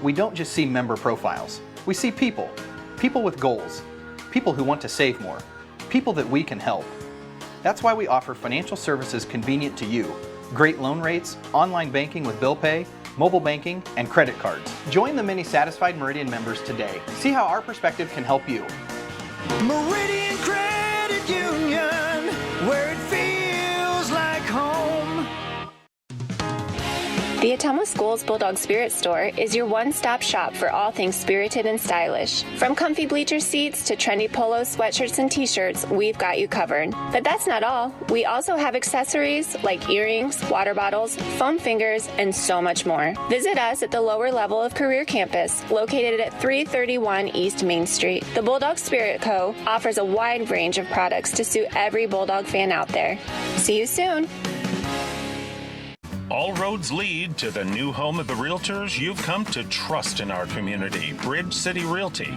we don't just see member profiles. We see people. People with goals. People who want to save more. People that we can help. That's why we offer financial services convenient to you. Great loan rates, online banking with bill pay, mobile banking, and credit cards. Join the many satisfied Meridian members today. See how our perspective can help you. Meridian Credit Union, where it feels like home. The Ottumwa Schools Bulldog Spirit Store is your one-stop shop for all things spirited and stylish. From comfy bleacher seats to trendy polos, sweatshirts, and t-shirts, we've got you covered. But that's not all. We also have accessories like earrings, water bottles, foam fingers, and so much more. Visit us at the lower level of Career Campus, located at 331 East Main Street. The Bulldog Spirit Co. offers a wide range of products to suit every Bulldog fan out there. See you soon. All roads lead to the new home of the realtors you've come to trust in our community, Bridge City Realty.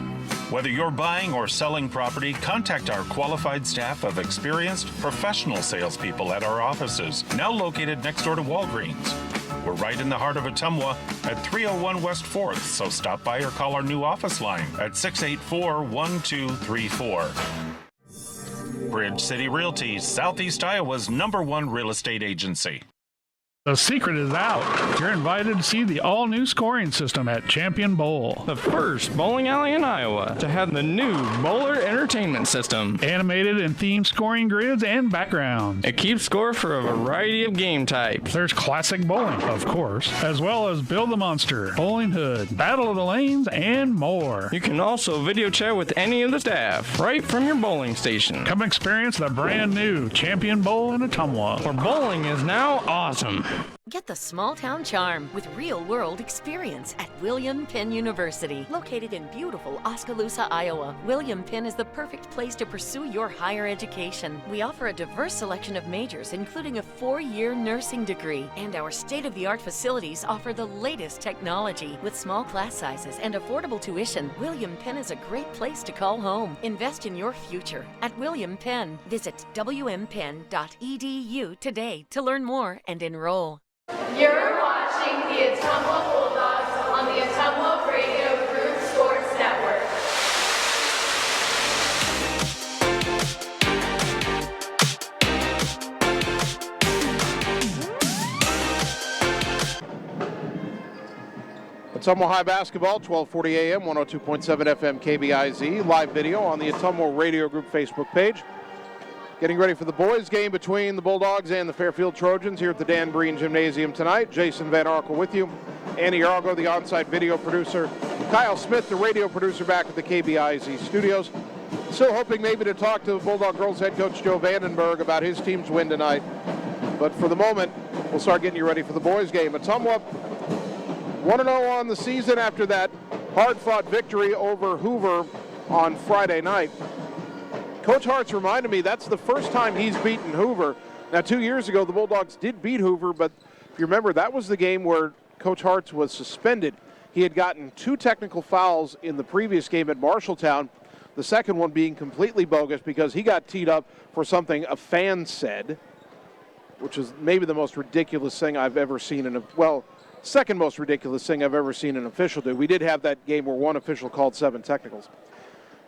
Whether you're buying or selling property, contact our qualified staff of experienced professional salespeople at our offices, now located next door to Walgreens. We're right in the heart of Ottumwa at 301 West 4th, so stop by or call our new office line at 684-1234. Bridge City Realty, Southeast Iowa's #1 real estate agency. The secret is out. You're invited to see the all-new scoring system at Champion Bowl. The first bowling alley in Iowa to have the new Bowler Entertainment System. Animated and themed scoring grids and backgrounds. It keeps score for a variety of game types. There's classic bowling, of course, as well as Build the Monster, Bowling Hood, Battle of the Lanes, and more. You can also video chat with any of the staff right from your bowling station. Come experience the brand new Champion Bowl in Ottumwa, where bowling is now awesome. Get the small-town charm with real-world experience at William Penn University. Located in beautiful Oskaloosa, Iowa, William Penn is the perfect place to pursue your higher education. We offer a diverse selection of majors, including a 4-year nursing degree. And our state-of-the-art facilities offer the latest technology. With small class sizes and affordable tuition, William Penn is a great place to call home. Invest in your future at William Penn. Visit wmpenn.edu today to learn more and enroll. You're watching the Ottumwa Bulldogs on the Ottumwa Radio Group Sports Network. Ottumwa High Basketball, 1240 AM, 102.7 FM KBIZ. Live video on the Ottumwa Radio Group Facebook page. Getting ready for the boys' game between the Bulldogs and the Fairfield Trojans here at the Dan Breen Gymnasium tonight. Jason Van Arkel with you. Andy Argo, the on-site video producer. Kyle Smith, the radio producer, back at the KBIZ studios. Still hoping maybe to talk to Bulldog girls head coach Joe Vandenberg about his team's win tonight. But for the moment, we'll start getting you ready for the boys' game. Ottumwa 1-0 on the season after that hard-fought victory over Hoover on Friday night. Coach Hart's reminded me that's the first time he's beaten Hoover. Now, 2 years ago, the Bulldogs did beat Hoover, but if you remember, that was the game where Coach Hart's was suspended. He had gotten 2 technical fouls in the previous game at Marshalltown, the second one being completely bogus because he got teed up for something a fan said, which is maybe the most ridiculous thing I've ever seen second most ridiculous thing I've ever seen an official do. We did have that game where one official called 7 technicals.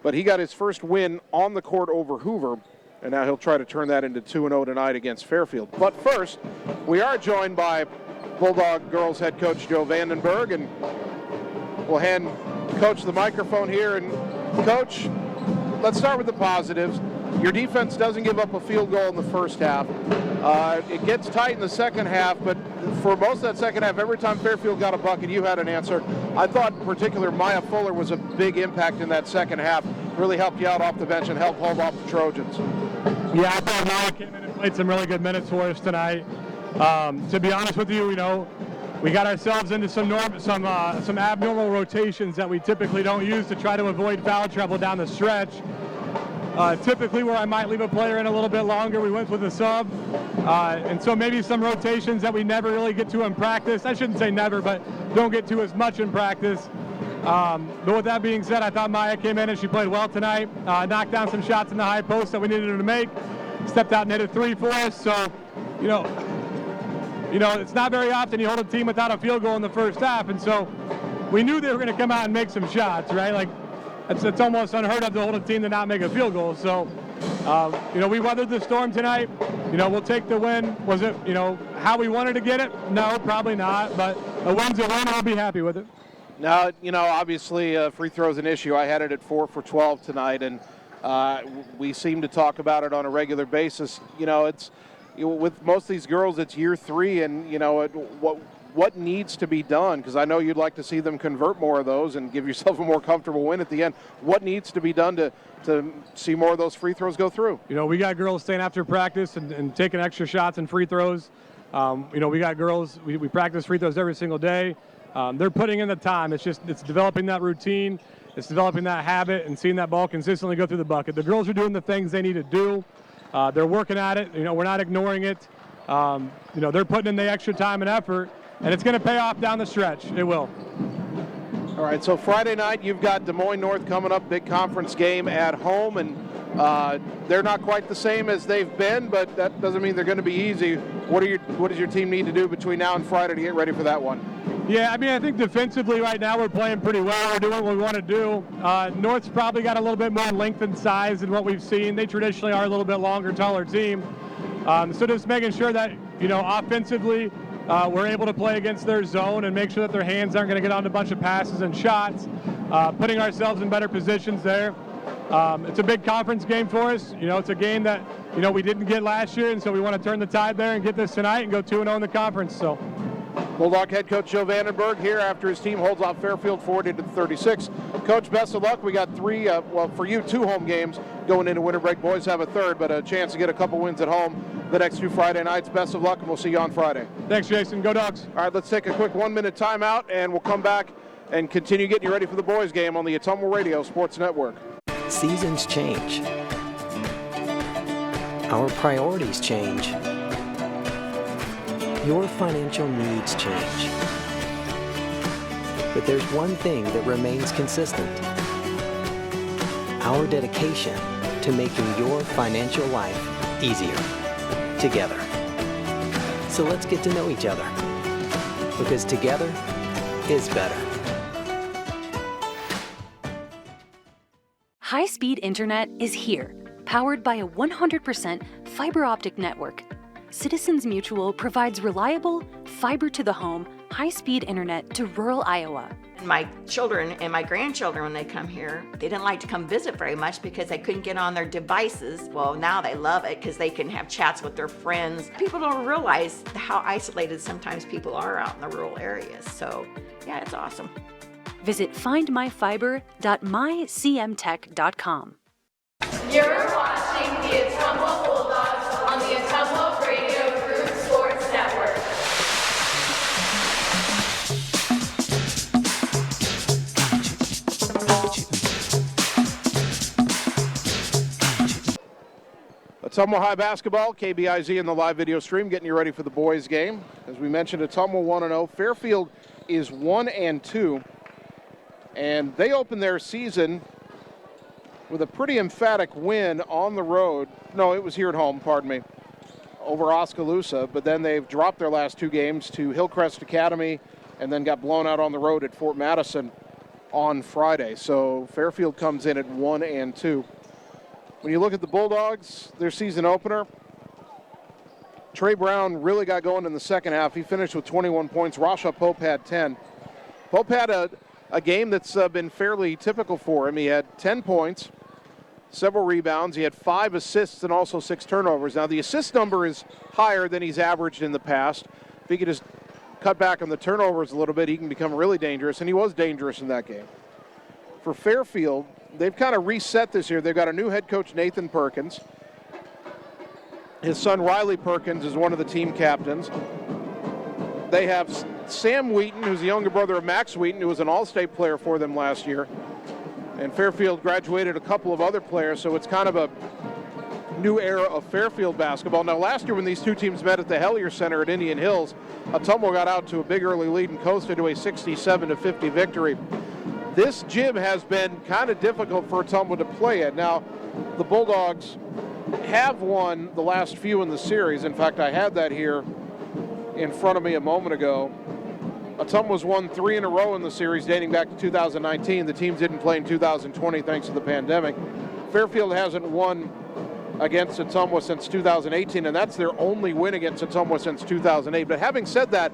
But he got his first win on the court over Hoover, and now he'll try to turn that into 2-0 tonight against Fairfield. But first, we are joined by Bulldog girls head coach Joe Vandenberg, and we'll hand Coach the microphone here. And Coach, let's start with the positives. Your defense doesn't give up a field goal in the first half. It gets tight in the second half, but for most of that second half, every time Fairfield got a bucket, you had an answer. I thought in particular Maya Fuller was a big impact in that second half. Really helped you out off the bench and helped hold off the Trojans. Yeah, I thought Maya came in and played some really good minutes for us tonight. To be honest with you, we got ourselves into some abnormal rotations that we typically don't use to try to avoid foul trouble down the stretch. Typically where I might leave a player in a little bit longer, we went with a sub. And so maybe some rotations that we never really get to in practice. I shouldn't say never, but don't get to as much in practice. But with that being said, I thought Maya came in and she played well tonight. Knocked down some shots in the high post that we needed her to make. Stepped out and hit a 3 for us. So, it's not very often you hold a team without a field goal in the first half. And so we knew they were going to come out and make some shots, right? Like, it's almost unheard of to hold a team to not make a field goal. So, we weathered the storm tonight. We'll take the win. Was it, how we wanted to get it? No, probably not. But a win's a win, and we'll be happy with it. Now, obviously free throws an issue. I had it at 4 for 12 tonight, and we seem to talk about it on a regular basis. It's with most of these girls, it's year 3, and what needs to be done? Because I know you'd like to see them convert more of those and give yourself a more comfortable win at the end. What needs to be done to see more of those free throws go through? We got girls staying after practice and taking extra shots and free throws. We got girls, we practice free throws every single day. They're putting in the time. It's developing that routine. It's developing that habit and seeing that ball consistently go through the bucket. The girls are doing the things they need to do. They're working at it. We're not ignoring it. They're putting in the extra time and effort, and it's going to pay off down the stretch. It will. All right, so Friday night you've got Des Moines North coming up, big conference game at home, and they're not quite the same as they've been, but that doesn't mean they're going to be easy. What does your team need to do between now and Friday to get ready for that one? Yeah, I think defensively right now we're playing pretty well. We're doing what we want to do. North's probably got a little bit more length and size than what we've seen. They traditionally are a little bit longer, taller team. So just making sure that, offensively, we're able to play against their zone and make sure that their hands aren't going to get on a bunch of passes and shots, putting ourselves in better positions there. It's a big conference game for us. It's a game that, we didn't get last year, and so we want to turn the tide there and get this tonight and go 2-0 in the conference. So. Bulldog head coach Joe Vandenberg here after his team holds off Fairfield 40-36. Coach, best of luck. We got 3, for you, 2 home games going into winter break. Boys have a third, but a chance to get a couple wins at home the next 2 Friday nights. Best of luck, and we'll see you on Friday. Thanks, Jason. Go Dogs. All right, let's take a quick 1-minute timeout, and we'll come back and continue getting you ready for the boys game on the Ottumwa Radio Sports Network. Seasons change. Our priorities change. Your financial needs change. But there's one thing that remains consistent. Our dedication to making your financial life easier together. So let's get to know each other, because together is better. High-speed internet is here, powered by a 100% fiber optic network. Citizens Mutual provides reliable, fiber-to-the-home, high-speed internet to rural Iowa. My children and my grandchildren, when they come here, they didn't like to come visit very much because they couldn't get on their devices. Well, now they love it because they can have chats with their friends. People don't realize how isolated sometimes people are out in the rural areas. So, yeah, it's awesome. Visit findmyfiber.mycmtech.com. You're watching the Ottumwa Bulldogs on the Ottumwa Radio Group Sports Network. Ottumwa High basketball, KBIZ in the live video stream, getting you ready for the boys game. As we mentioned, Ottumwa 1-0. Fairfield is 1-2, and they open their season with a pretty emphatic win on the road. No, it was here at home, pardon me, over Oskaloosa, but then they've dropped their last 2 games to Hillcrest Academy and then got blown out on the road at Fort Madison on Friday. So Fairfield comes in at 1-2. When you look at the Bulldogs, their season opener, Trey Brown really got going in the second half. He finished with 21 points. Rasha Pope had 10. Pope had a game that's been fairly typical for him. He had 10 points, several rebounds. He had 5 assists and also 6 turnovers. Now, the assist number is higher than he's averaged in the past. If he could just cut back on the turnovers a little bit, he can become really dangerous, and he was dangerous in that game. For Fairfield, they've kind of reset this year. They've got a new head coach, Nathan Perkins. His son, Riley Perkins, is one of the team captains. They have Sam Wheaton, who's the younger brother of Max Wheaton, who was an all-state player for them last year. And Fairfield graduated a couple of other players, so it's kind of a new era of Fairfield basketball. Now, last year when these two teams met at the Hellier Center at Indian Hills, Ottumwa got out to a big early lead and coasted to a 67-50 victory. This gym has been kind of difficult for Ottumwa to play at. Now, the Bulldogs have won the last few in the series. In fact, I had that here in front of me a moment ago. Ottumwa's won 3 in a row in the series dating back to 2019. The teams didn't play in 2020 thanks to the pandemic. Fairfield hasn't won against Ottumwa since 2018, and that's their only win against Ottumwa since 2008. But having said that,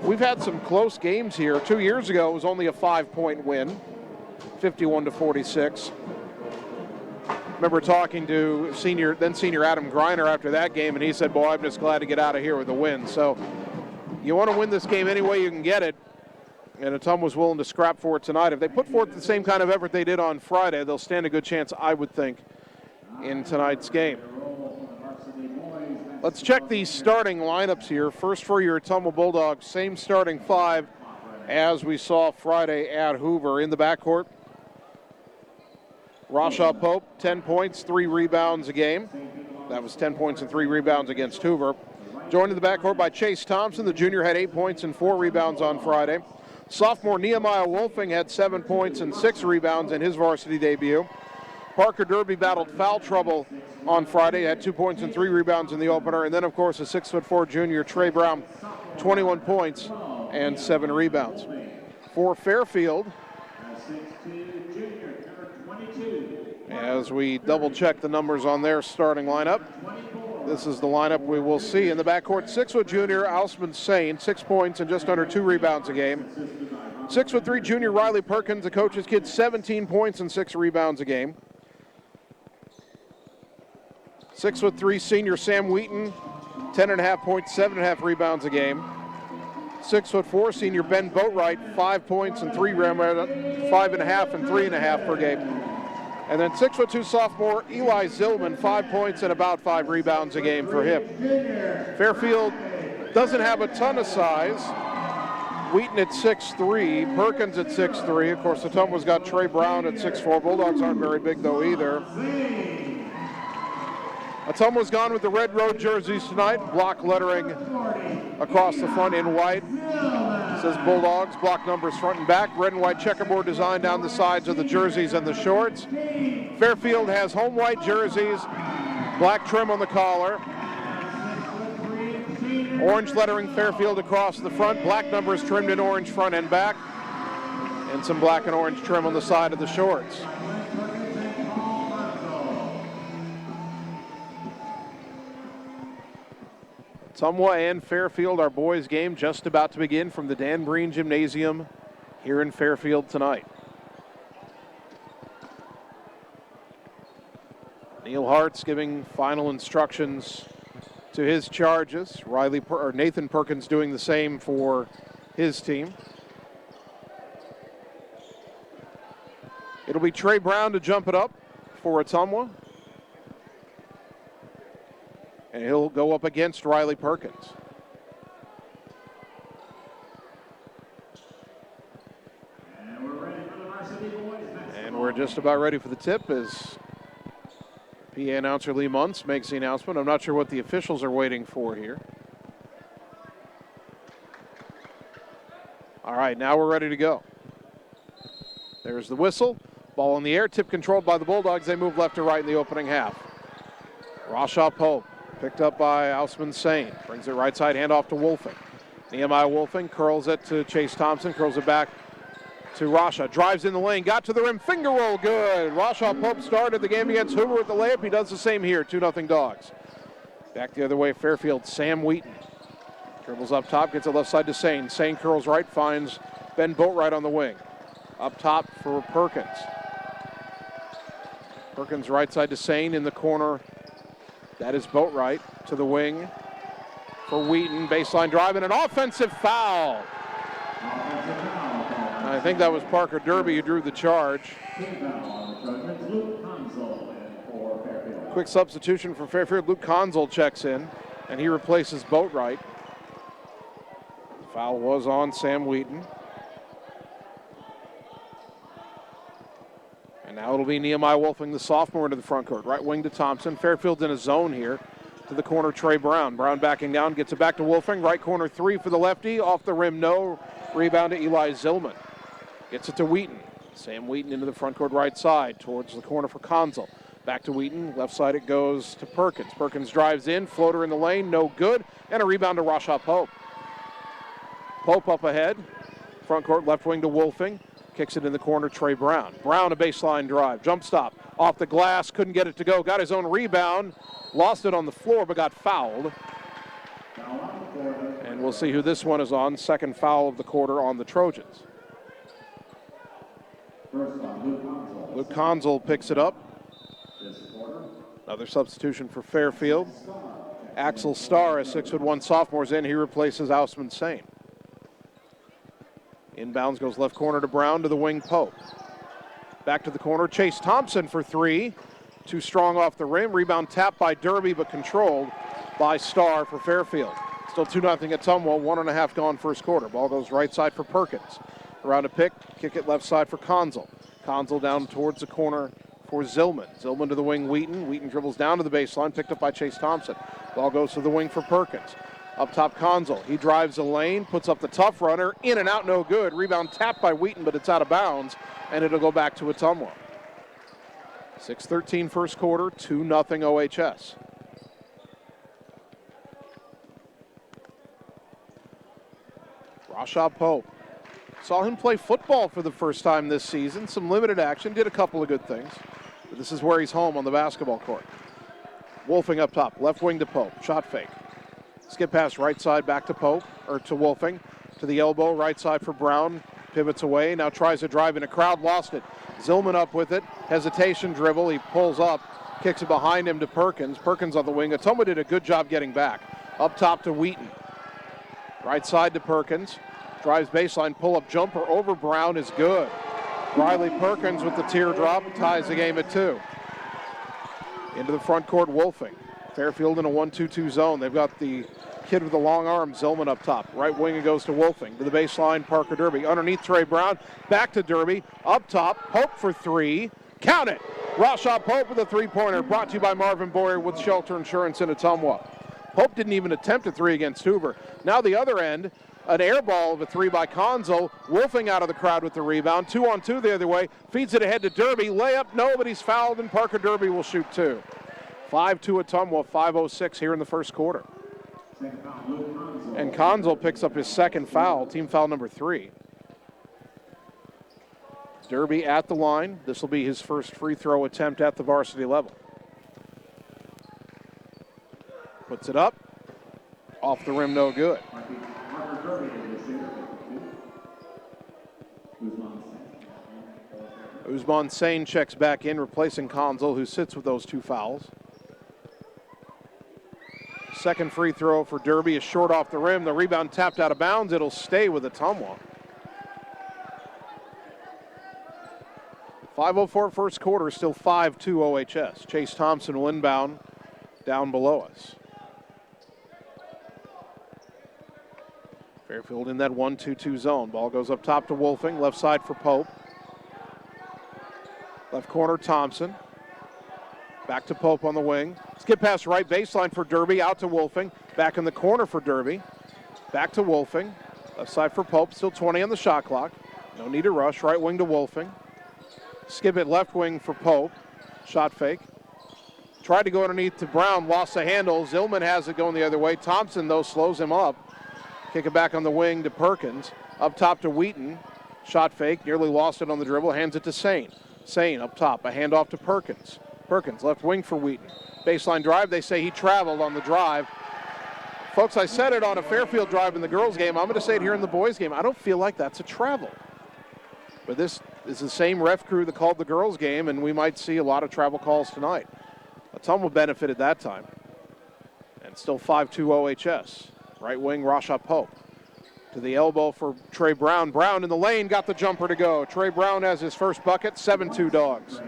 we've had some close games here. 2 years ago, it was only a 5-point win, 51-46. Remember talking to senior Adam Greiner after that game, and he said, boy, I'm just glad to get out of here with a win. So you want to win this game any way you can get it, and Ottumwa's willing to scrap for it tonight. If they put forth the same kind of effort they did on Friday, they'll stand a good chance, I would think, in tonight's game. Let's check these starting lineups here. First for your Ottumwa Bulldogs, same starting 5 as we saw Friday at Hoover. In the backcourt, Rashaw Pope, 10 points, 3 rebounds a game. That was 10 points and 3 rebounds against Hoover. Joined in the backcourt by Chase Thompson. The junior had 8 points and 4 rebounds on Friday. Sophomore Nehemiah Wolfing had 7 points and 6 rebounds in his varsity debut. Parker Derby battled foul trouble on Friday, had 2 points and 3 rebounds in the opener. And then, of course, a 6'4" junior, Trey Brown, 21 points and 7 rebounds. For Fairfield, as we double-check the numbers on their starting lineup, this is the lineup we will see. In the backcourt, 6' junior Ausman Sane, 6 points and just under 2 rebounds a game. 6'3" junior Riley Perkins, the coach's kid, 17 points and 6 rebounds a game. 6'3" senior Sam Wheaton, 10.5 points, 7.5 rebounds a game. 6'4" senior Ben Boatwright, 5 points and 5.5 and 3.5 per game. And then 6'2" sophomore Eli Zillman, 5 points and about 5 rebounds a game for him. Fairfield doesn't have a ton of size. Wheaton at 6'3", Perkins at 6'3". Of course, Ottumwa's got Trey Brown at 6'4". Bulldogs aren't very big though either. Ottumwa's gone with the red road jerseys tonight. Block lettering across the front in white. It says Bulldogs, block numbers front and back. Red and white checkerboard design down the sides of the jerseys and the shorts. Fairfield has home white jerseys, black trim on the collar. Orange lettering Fairfield across the front, black numbers trimmed in orange front and back, and some black and orange trim on the side of the shorts. Ottumwa and Fairfield, our boys' game just about to begin from the Dan Breen Gymnasium here in Fairfield tonight. Neil Hart's giving final instructions to his charges. Nathan Perkins doing the same for his team. It'll be Trey Brown to jump it up for Ottumwa. And he'll go up against Riley Perkins. And we're just about ready for the tip as PA announcer Lee Muntz makes the announcement. I'm not sure what the officials are waiting for here. All right, now we're ready to go. There's the whistle. Ball in the air, tip controlled by the Bulldogs. They move left to right in the opening half. Rashaw Pope. Picked up by Ausman Sane. Brings it right side, hand off to Wolfing. Nehemiah Wolfing curls it to Chase Thompson. Curls it back to Rashaw. Drives in the lane. Got to the rim. Finger roll good. Rashaw Pope started the game against Hoover with the layup. He does the same here. 2-0 Dogs. Back the other way, Fairfield. Sam Wheaton. Dribbles up top. Gets it left side to Sane. Sane curls right. Finds Ben Boatwright on the wing. Up top for Perkins. Perkins right side to Sane in the corner. That is Boatwright to the wing for Wheaton. Baseline drive and an offensive foul. I think that was Parker Derby who drew the charge. Quick substitution for Fairfield. Luke Consul checks in, and he replaces Boatwright. Foul was on Sam Wheaton. And now it'll be Nehemiah Wolfing, the sophomore, into the front court. Right wing to Thompson. Fairfield's in a zone here. To the corner, Trey Brown. Brown backing down, gets it back to Wolfing. Right corner three for the lefty. Off the rim, no. Rebound to Eli Zillman. Gets it to Wheaton. Sam Wheaton into the front court right side towards the corner for Consul. Back to Wheaton. Left side it goes to Perkins. Perkins drives in. Floater in the lane. No good. And a rebound to Rashaw Pope. Pope up ahead. front court, left wing to Wolfing. Kicks it in the corner, Trey Brown. Brown, a baseline drive. Jump stop. Off the glass, couldn't get it to go. Got his own rebound. Lost it on the floor, but got fouled. And we'll see who this one is on. Second foul of the quarter on the Trojans. Luke Conzel picks it up. Another substitution for Fairfield. Axel Starr, a 6'1" sophomore, is in. He replaces Ausman Sane. Inbounds goes left corner to Brown, to the wing Pope. Back to the corner, Chase Thompson for three. Too strong off the rim. Rebound tapped by Derby, but controlled by Starr for Fairfield. Still 2-0 at Ottumwa, 1.5 gone first quarter. Ball goes right side for Perkins. Around a pick, kick it left side for Conzel. Conzel down towards the corner for Zillman. Zillman to the wing, Wheaton. Wheaton dribbles down to the baseline, picked up by Chase Thompson. Ball goes to the wing for Perkins. Up top, Conzel. He drives the lane, puts up the tough runner. In and out, no good. Rebound tapped by Wheaton, but it's out of bounds, and it'll go back to Ottumwa. 6:13 first quarter, 2-0 OHS. Rashad Pope. Saw him play football for the first time this season. Some limited action, did a couple of good things. But this is where he's home on the basketball court. Wolfing up top, left wing to Pope. Shot fake. Skip pass right side back to Pope, or to Wolfing. To the elbow, right side for Brown. Pivots away, now tries to drive in a crowd, lost it. Zillman up with it. Hesitation dribble, he pulls up. Kicks it behind him to Perkins. Perkins on the wing. Ottumwa did a good job getting back. Up top to Wheaton. Right side to Perkins. Drives baseline, pull-up jumper over Brown is good. Riley Perkins with the teardrop ties the game at 2. Into the front court, Wolfing. Fairfield in a 1-2-2 zone. They've got the kid with the long arm, Zillman up top. Right wing, it goes to Wolfing. To the baseline, Parker Derby. Underneath Trey Brown, back to Derby. Up top, Pope for three. Count it! Rashad Pope with a three-pointer, brought to you by Marvin Boyer with Shelter Insurance in Ottumwa. Pope didn't even attempt a three against Huber. Now the other end, an air ball of a three by Conzel. Wolfing out of the crowd with the rebound. 2-on-2 the other way. Feeds it ahead to Derby. Layup, no, but he's fouled, and Parker Derby will shoot two. 5-2 Ottumwa, 5:06 here in the first quarter. And Conzel picks up his second foul, team foul number 3. Derby at the line. This will be his first free throw attempt at the varsity level. Puts it up. Off the rim, no good. Usman Sane checks back in, replacing Conzel, who sits with those two fouls. Second free throw for Derby is short off the rim. The rebound tapped out of bounds. It'll stay with Ottumwa. 5:04 first quarter, still 5-2 OHS. Chase Thompson will inbound down below us. Fairfield in that 1-2-2 zone. Ball goes up top to Wolfing, left side for Pope. Left corner, Thompson. Back to Pope on the wing. Skip pass right baseline for Derby, out to Wolfing. Back in the corner for Derby. Back to Wolfing. Left side for Pope, still 20 on the shot clock. No need to rush, right wing to Wolfing. Skip it left wing for Pope. Shot fake. Tried to go underneath to Brown, lost the handle. Zillman has it going the other way. Thompson, though, slows him up. Kick it back on the wing to Perkins. Up top to Wheaton. Shot fake, nearly lost it on the dribble, hands it to Sane. Sane up top, a handoff to Perkins. Perkins, left wing for Wheaton. Baseline drive, they say he traveled on the drive. Folks, I said it on a Fairfield drive in the girls' game. I'm going to say it here in the boys' game. I don't feel like that's a travel. But this is the same ref crew that called the girls' game, and we might see a lot of travel calls tonight. Ottumwa benefited that time. And still 5-2 OHS. Right wing, Rashad Pope. To the elbow for Trey Brown. Brown in the lane, got the jumper to go. Trey Brown has his first bucket, 7-2 Dogs.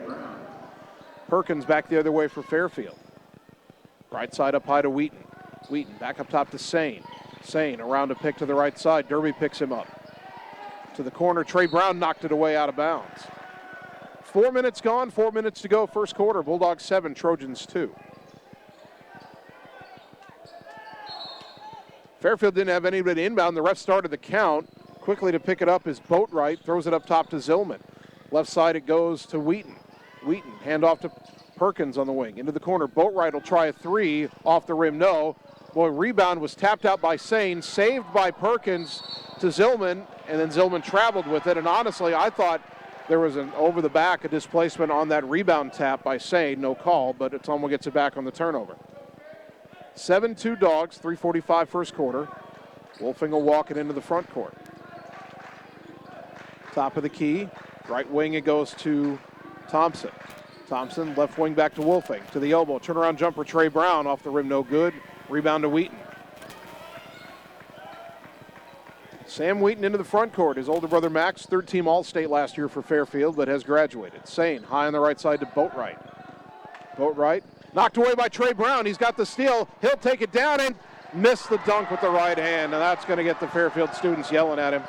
Perkins back the other way for Fairfield. Right side up high to Wheaton. Wheaton back up top to Sane. Sane around a pick to the right side. Derby picks him up. To the corner, Trey Brown knocked it away out of bounds. 4 minutes gone, 4 minutes to go first quarter. Bulldogs 7, Trojans 2. Fairfield didn't have anybody inbound. The ref started the count. Quickly to pick it up is Boatwright. Throws it up top to Zillman. Left side it goes to Wheaton. Wheaton, hand off to Perkins on the wing. Into the corner. Boatwright will try a three. Off the rim, no. Boy, rebound was tapped out by Sane. Saved by Perkins to Zillman. and then Zillman traveled with it. And honestly, I thought there was an over the back, a displacement on that rebound tap by Sane. No call, but Ottumwa gets it back on the turnover. 7-2 Dogs, 3:45 first quarter. Wolfing will walk it into the front court. Top of the key, right wing it goes to Thompson. Thompson, left wing back to Wolfing, to the elbow. Turnaround jumper, Trey Brown, off the rim, no good. Rebound to Wheaton. Sam Wheaton into the front court. His older brother Max, third team All-State last year for Fairfield, but has graduated. Sane, high on the right side to Boatwright. Boatwright, knocked away by Trey Brown. He's got the steal. He'll take it down and miss the dunk with the right hand, and that's going to get the Fairfield students yelling at him.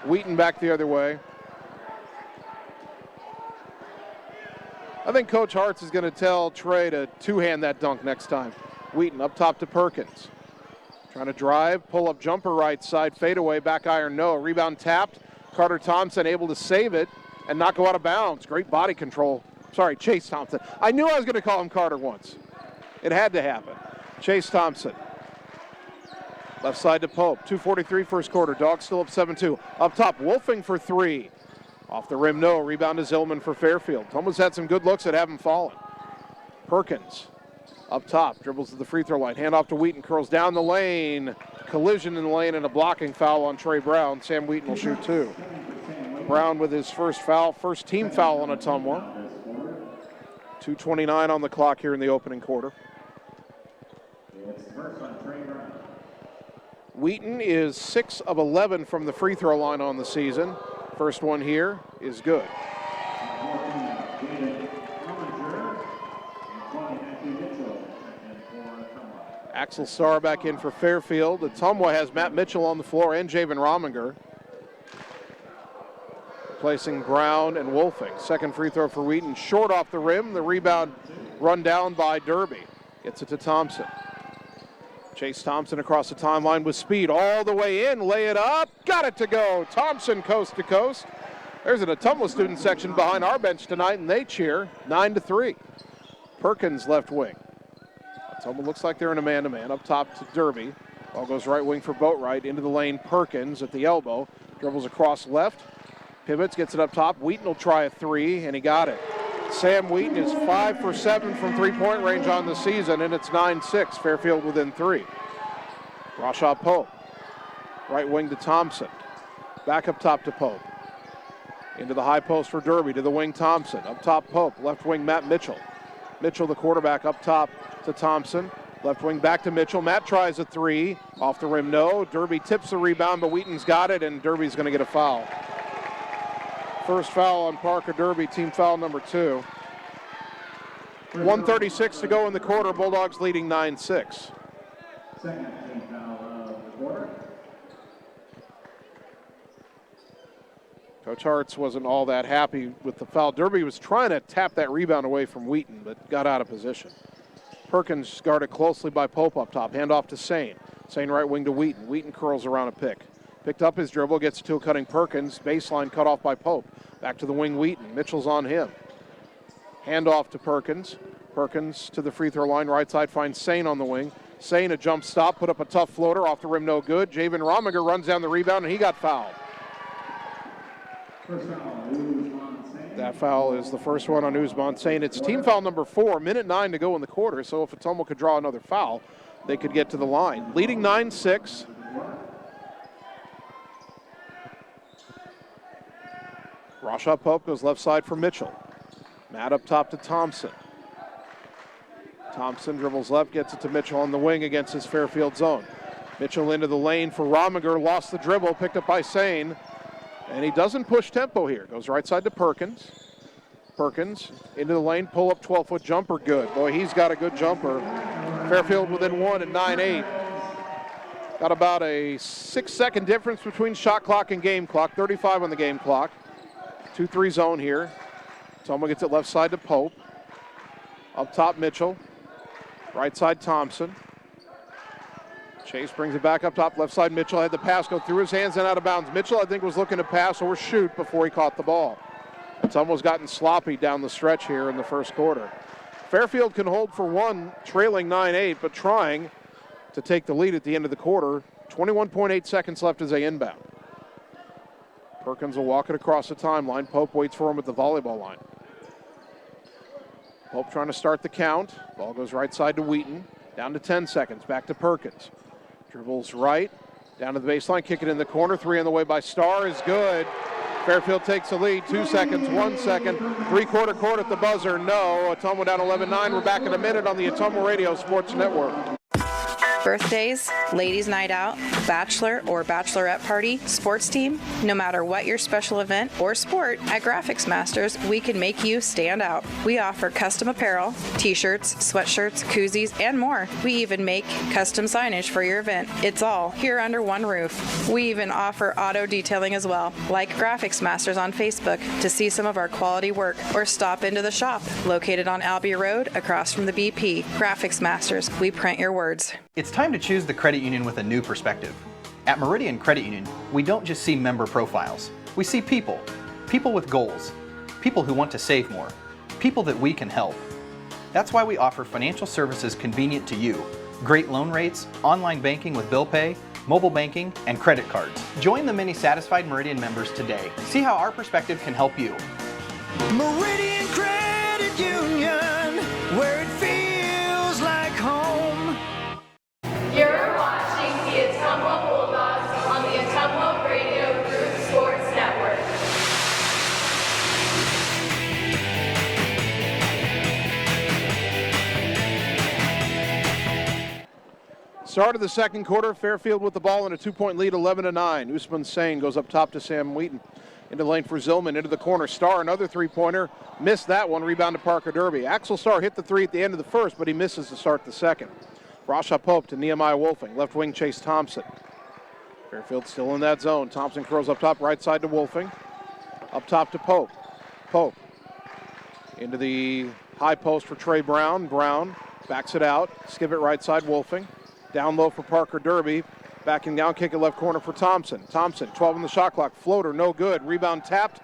Wheaton back the other way. I think Coach Hartz is going to tell Trey to two-hand that dunk next time. Wheaton up top to Perkins. Trying to drive, pull-up jumper right side, fadeaway, back iron, no. Rebound tapped. Carter Thompson able to save it and not go out of bounds. Great body control. Sorry, Chase Thompson. I knew I was going to call him Carter once. It had to happen. Chase Thompson. Left side to Pope. 2:43 first quarter. Dogs still up 7-2. Up top, Wolfing for three. Off the rim, no. Rebound to Zillman for Fairfield. Thomas had some good looks that haven't fallen. Perkins up top, dribbles to the free throw line. Hand off to Wheaton, curls down the lane. Collision in the lane and a blocking foul on Trey Brown. Sam Wheaton will shoot two. Brown with his first foul, first team foul on Ottumwa. 2:29 on the clock here in the opening quarter. Wheaton is 6 of 11 from the free throw line on the season. First one here is good. Axel Starr back in for Fairfield. Ottumwa has Matt Mitchell on the floor and Javen Rominger. Replacing Brown and Wolfing. Second free throw for Wheaton. Short off the rim. The rebound run down by Derby. Gets it to Thompson. Chase Thompson across the timeline with speed all the way in. Lay it up. Got it to go. Thompson coast to coast. There's an Ottumwa student section behind our bench tonight, and they cheer. 9-3. Perkins left wing. Ottumwa looks like they're in a man-to-man. Up top to Derby. Ball goes right wing for Boatwright. Into the lane, Perkins at the elbow. Dribbles across left. Pivots, gets it up top. Wheaton will try a three, and he got it. Sam Wheaton is 5 for 7 from three-point range on the season, and it's 9-6. Fairfield within three. Rashaw Pope. Right wing to Thompson. Back up top to Pope. Into the high post for Derby, to the wing Thompson. Up top Pope. Left wing Matt Mitchell. Mitchell, the quarterback, up top to Thompson. Left wing back to Mitchell. Matt tries a three. Off the rim, no. Derby tips the rebound, but Wheaton's got it, and Derby's going to get a foul. First foul on Parker Derby, team foul number 2. 1:36 to go in the quarter. Bulldogs leading 9-6. Second team foul of the quarter. Coach Hartz wasn't all that happy with the foul. Derby was trying to tap that rebound away from Wheaton, but got out of position. Perkins guarded closely by Pope up top. Hand off to Sane. Sane right wing to Wheaton. Wheaton curls around a pick. Picked up his dribble, gets to a cutting Perkins. Baseline cut off by Pope. Back to the wing Wheaton. Mitchell's on him. Hand off to Perkins. Perkins to the free throw line. Right side finds Sane on the wing. Sane a jump stop, put up a tough floater. Off the rim, no good. Javen Rominger runs down the rebound, and he got fouled. First foul, that foul is the first one on Ousmane Sane. It's team foul number 4. Minute 9 to go in the quarter, so if Ottumwa could draw another foul, they could get to the line. Leading 9-6. Rashaw Pope goes left side for Mitchell. Matt up top to Thompson. Thompson dribbles left, gets it to Mitchell on the wing against his Fairfield zone. Mitchell into the lane for Rominger, lost the dribble, picked up by Sane. And he doesn't push tempo here. Goes right side to Perkins. Perkins into the lane, pull up 12-foot jumper, good. Boy, he's got a good jumper. Fairfield within 1 at 9-8. Got about a 6-second difference between shot clock and game clock, 35 on the game clock. 2-3 zone here. Ottumwa gets it left side to Pope. Up top, Mitchell. Right side, Thompson. Chase brings it back up top, left side, Mitchell had the pass go through his hands and out of bounds. Mitchell, I think, was looking to pass or shoot before he caught the ball. It's almost gotten sloppy down the stretch here in the first quarter. Fairfield can hold for one, trailing 9-8, but trying to take the lead at the end of the quarter. 21.8 seconds left as they inbound. Perkins will walk it across the timeline. Pope waits for him at the volleyball line. Pope trying to start the count. Ball goes right side to Wheaton. Down to 10 seconds. Back to Perkins. Dribbles right. Down to the baseline. Kick it in the corner. 3 on the way by Starr is good. Fairfield takes the lead. 2 seconds, 1 second. Three-quarter court at the buzzer. No. Ottumwa down 11-9. We're back in a minute on the Ottumwa Radio Sports Network. Birthdays, ladies' night out, bachelor or bachelorette party, sports team, no matter what your special event or sport, at Graphics Masters, we can make you stand out. We offer custom apparel, t-shirts, sweatshirts, koozies, and more. We even make custom signage for your event. It's all here under one roof. We even offer auto detailing as well. Like Graphics Masters on Facebook to see some of our quality work, or stop into the shop, located on Albee Road across from the BP. Graphics Masters, we print your words. It's time to choose the credit union with a new perspective. At Meridian Credit Union, we don't just see member profiles. We see people. People with goals. People who want to save more. People that we can help. That's why we offer financial services convenient to you. Great loan rates, online banking with bill pay, mobile banking, and credit cards. Join the many satisfied Meridian members today. See how our perspective can help you. Meridian Credit Union, where it feels like home. You're watching the Ottumwa Bulldogs on the Ottumwa Radio Group Sports Network. Start of the second quarter, Fairfield with the ball in a 2-point lead, 11-9. Usman Sane goes up top to Sam Wheaton. Into the lane for Zillman, into the corner. Starr, another three-pointer. Missed that one, rebound to Parker Derby. Axel Starr hit the three at the end of the first, but he misses to start the second. Rasha Pope to Nehemiah Wolfing. Left wing Chase Thompson. Fairfield still in that zone. Thompson curls up top, right side to Wolfing. Up top to Pope. Pope into the high post for Trey Brown. Brown backs it out. Skip it right side, Wolfing. Down low for Parker Derby. Backing down, kick it left corner for Thompson. Thompson, 12 on the shot clock. Floater, no good. Rebound tapped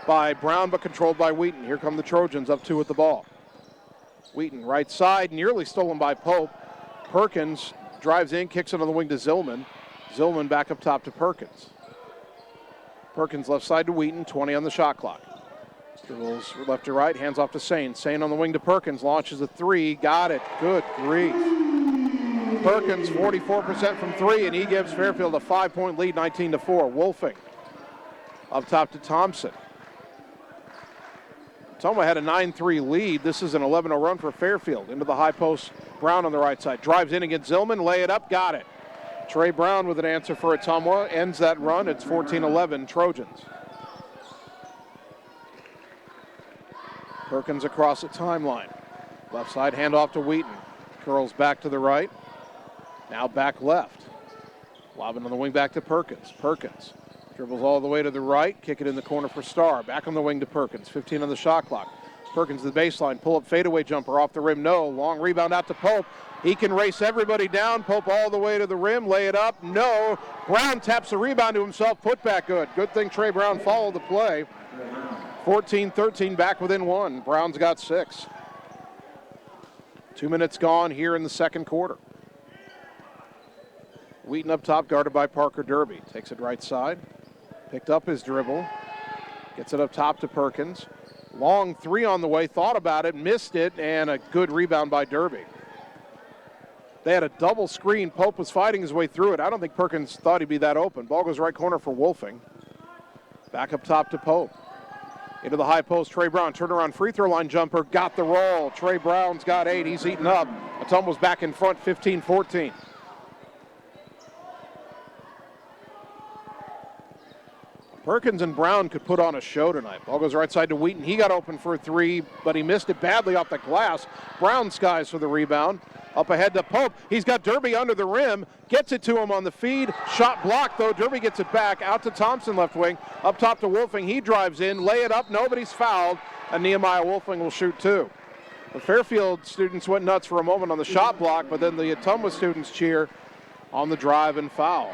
by Brown, but controlled by Wheaton. Here come the Trojans, up 2 with the ball. Wheaton, right side, nearly stolen by Pope. Perkins drives in, kicks it on the wing to Zillman. Zillman back up top to Perkins. Perkins left side to Wheaton, 20 on the shot clock. Dribbles left to right, hands off to Sane. Sane on the wing to Perkins, launches a three, got it. Good grief. Perkins, 44% from 3, and he gives Fairfield a 5-point lead, 19-4. Wolfing up top to Thompson. Ottumwa had a 9-3 lead. This is an 11-0 run for Fairfield. Into the high post, Brown on the right side. Drives in against Zillman, lay it up, got it. Trey Brown with an answer for Ottumwa. Ends that run. It's 14-11 Trojans. Perkins across the timeline. Left side, handoff to Wheaton. Curls back to the right. Now back left. Lobbing on the wing back to Perkins. Perkins dribbles all the way to the right. Kick it in the corner for Starr. Back on the wing to Perkins. 15 on the shot clock. Perkins to the baseline. Pull up fadeaway jumper off the rim. No. Long rebound out to Pope. He can race everybody down. Pope all the way to the rim. Lay it up. No. Brown taps the rebound to himself. Put back good. Good thing Trey Brown followed the play. 14-13 back within 1. Brown's got 6. 2 minutes gone here in the second quarter. Wheaton up top, guarded by Parker Derby. Takes it right side. Picked up his dribble. Gets it up top to Perkins. Long three on the way. Thought about it. Missed it. And a good rebound by Derby. They had a double screen. Pope was fighting his way through it. I don't think Perkins thought he'd be that open. Ball goes right corner for Wolfing. Back up top to Pope. Into the high post, Trey Brown. Turnaround free throw line jumper. Got the roll. Trey Brown's got 8. He's eaten up. Ottumwa's back in front, 15-14. Perkins and Brown could put on a show tonight. Ball goes right side to Wheaton. He got open for a 3, but he missed it badly off the glass. Brown skies for the rebound. Up ahead to Pope. He's got Derby under the rim. Gets it to him on the feed. Shot blocked, though. Derby gets it back. Out to Thompson, left wing. Up top to Wolfing. He drives in. Lay it up. Nobody's fouled. And Nehemiah Wolfing will shoot 2. The Fairfield students went nuts for a moment on the shot block, but then the Ottumwa students cheer on the drive and foul.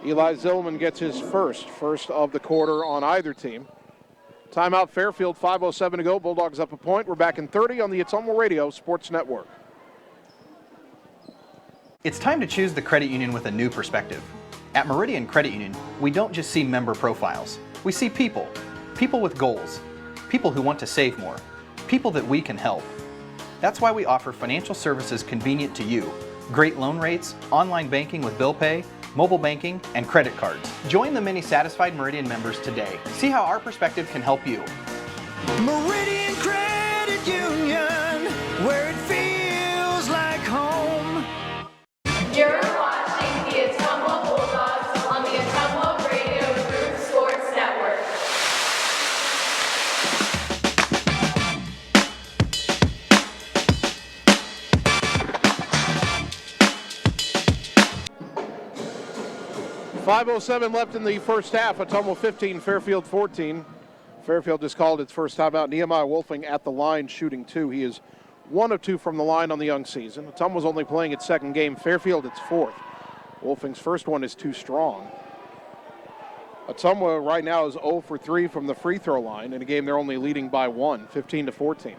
Eli Zillman gets his first of the quarter on either team. Timeout Fairfield, 5:07 to go. Bulldogs up a point. We're back in 30 on the Ottumwa Radio Sports Network. It's time to choose the credit union with a new perspective. At Meridian Credit Union, we don't just see member profiles. We see people. People with goals. People who want to save more. People that we can help. That's why we offer financial services convenient to you. Great loan rates, online banking with bill pay, mobile banking, and credit cards. Join the many satisfied Meridian members today. See how our perspective can help you. Meridian Credit Union, where it feels like home. You're watching the Ottumwa Bulldogs on the Ottumwa Radio Group Sports Network. .507 left in the first half. Ottumwa 15, Fairfield 14. Fairfield just called its first timeout. Nehemiah Wolfing at the line shooting 2. He is 1 of 2 from the line on the young season. Ottumwa's only playing its second game. Fairfield its fourth. Wolfing's first one is too strong. Ottumwa right now is 0 for 3 from the free throw line in a game they're only leading by 1, 15-14.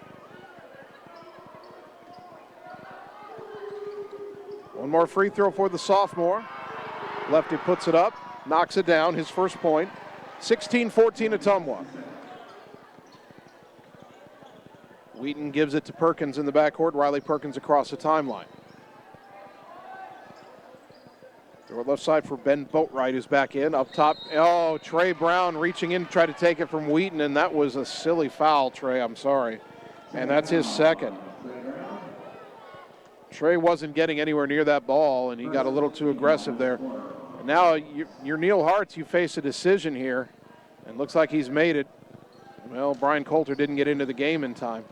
One more free throw for the sophomore. Lefty puts it up, knocks it down, his first point. 16-14 Ottumwa. Wheaton gives it to Perkins in the backcourt. Riley Perkins across the timeline. Throw it left side for Ben Boatwright, who's back in. Up top, oh, Trey Brown reaching in to try to take it from Wheaton, and that was a silly foul, Trey, I'm sorry. And that's his second. Trey wasn't getting anywhere near that ball, and he got a little too aggressive there. Now, you're Neil Hartz, you face a decision here, and looks like he's made it. Well, Brian Coulter didn't get into the game in time,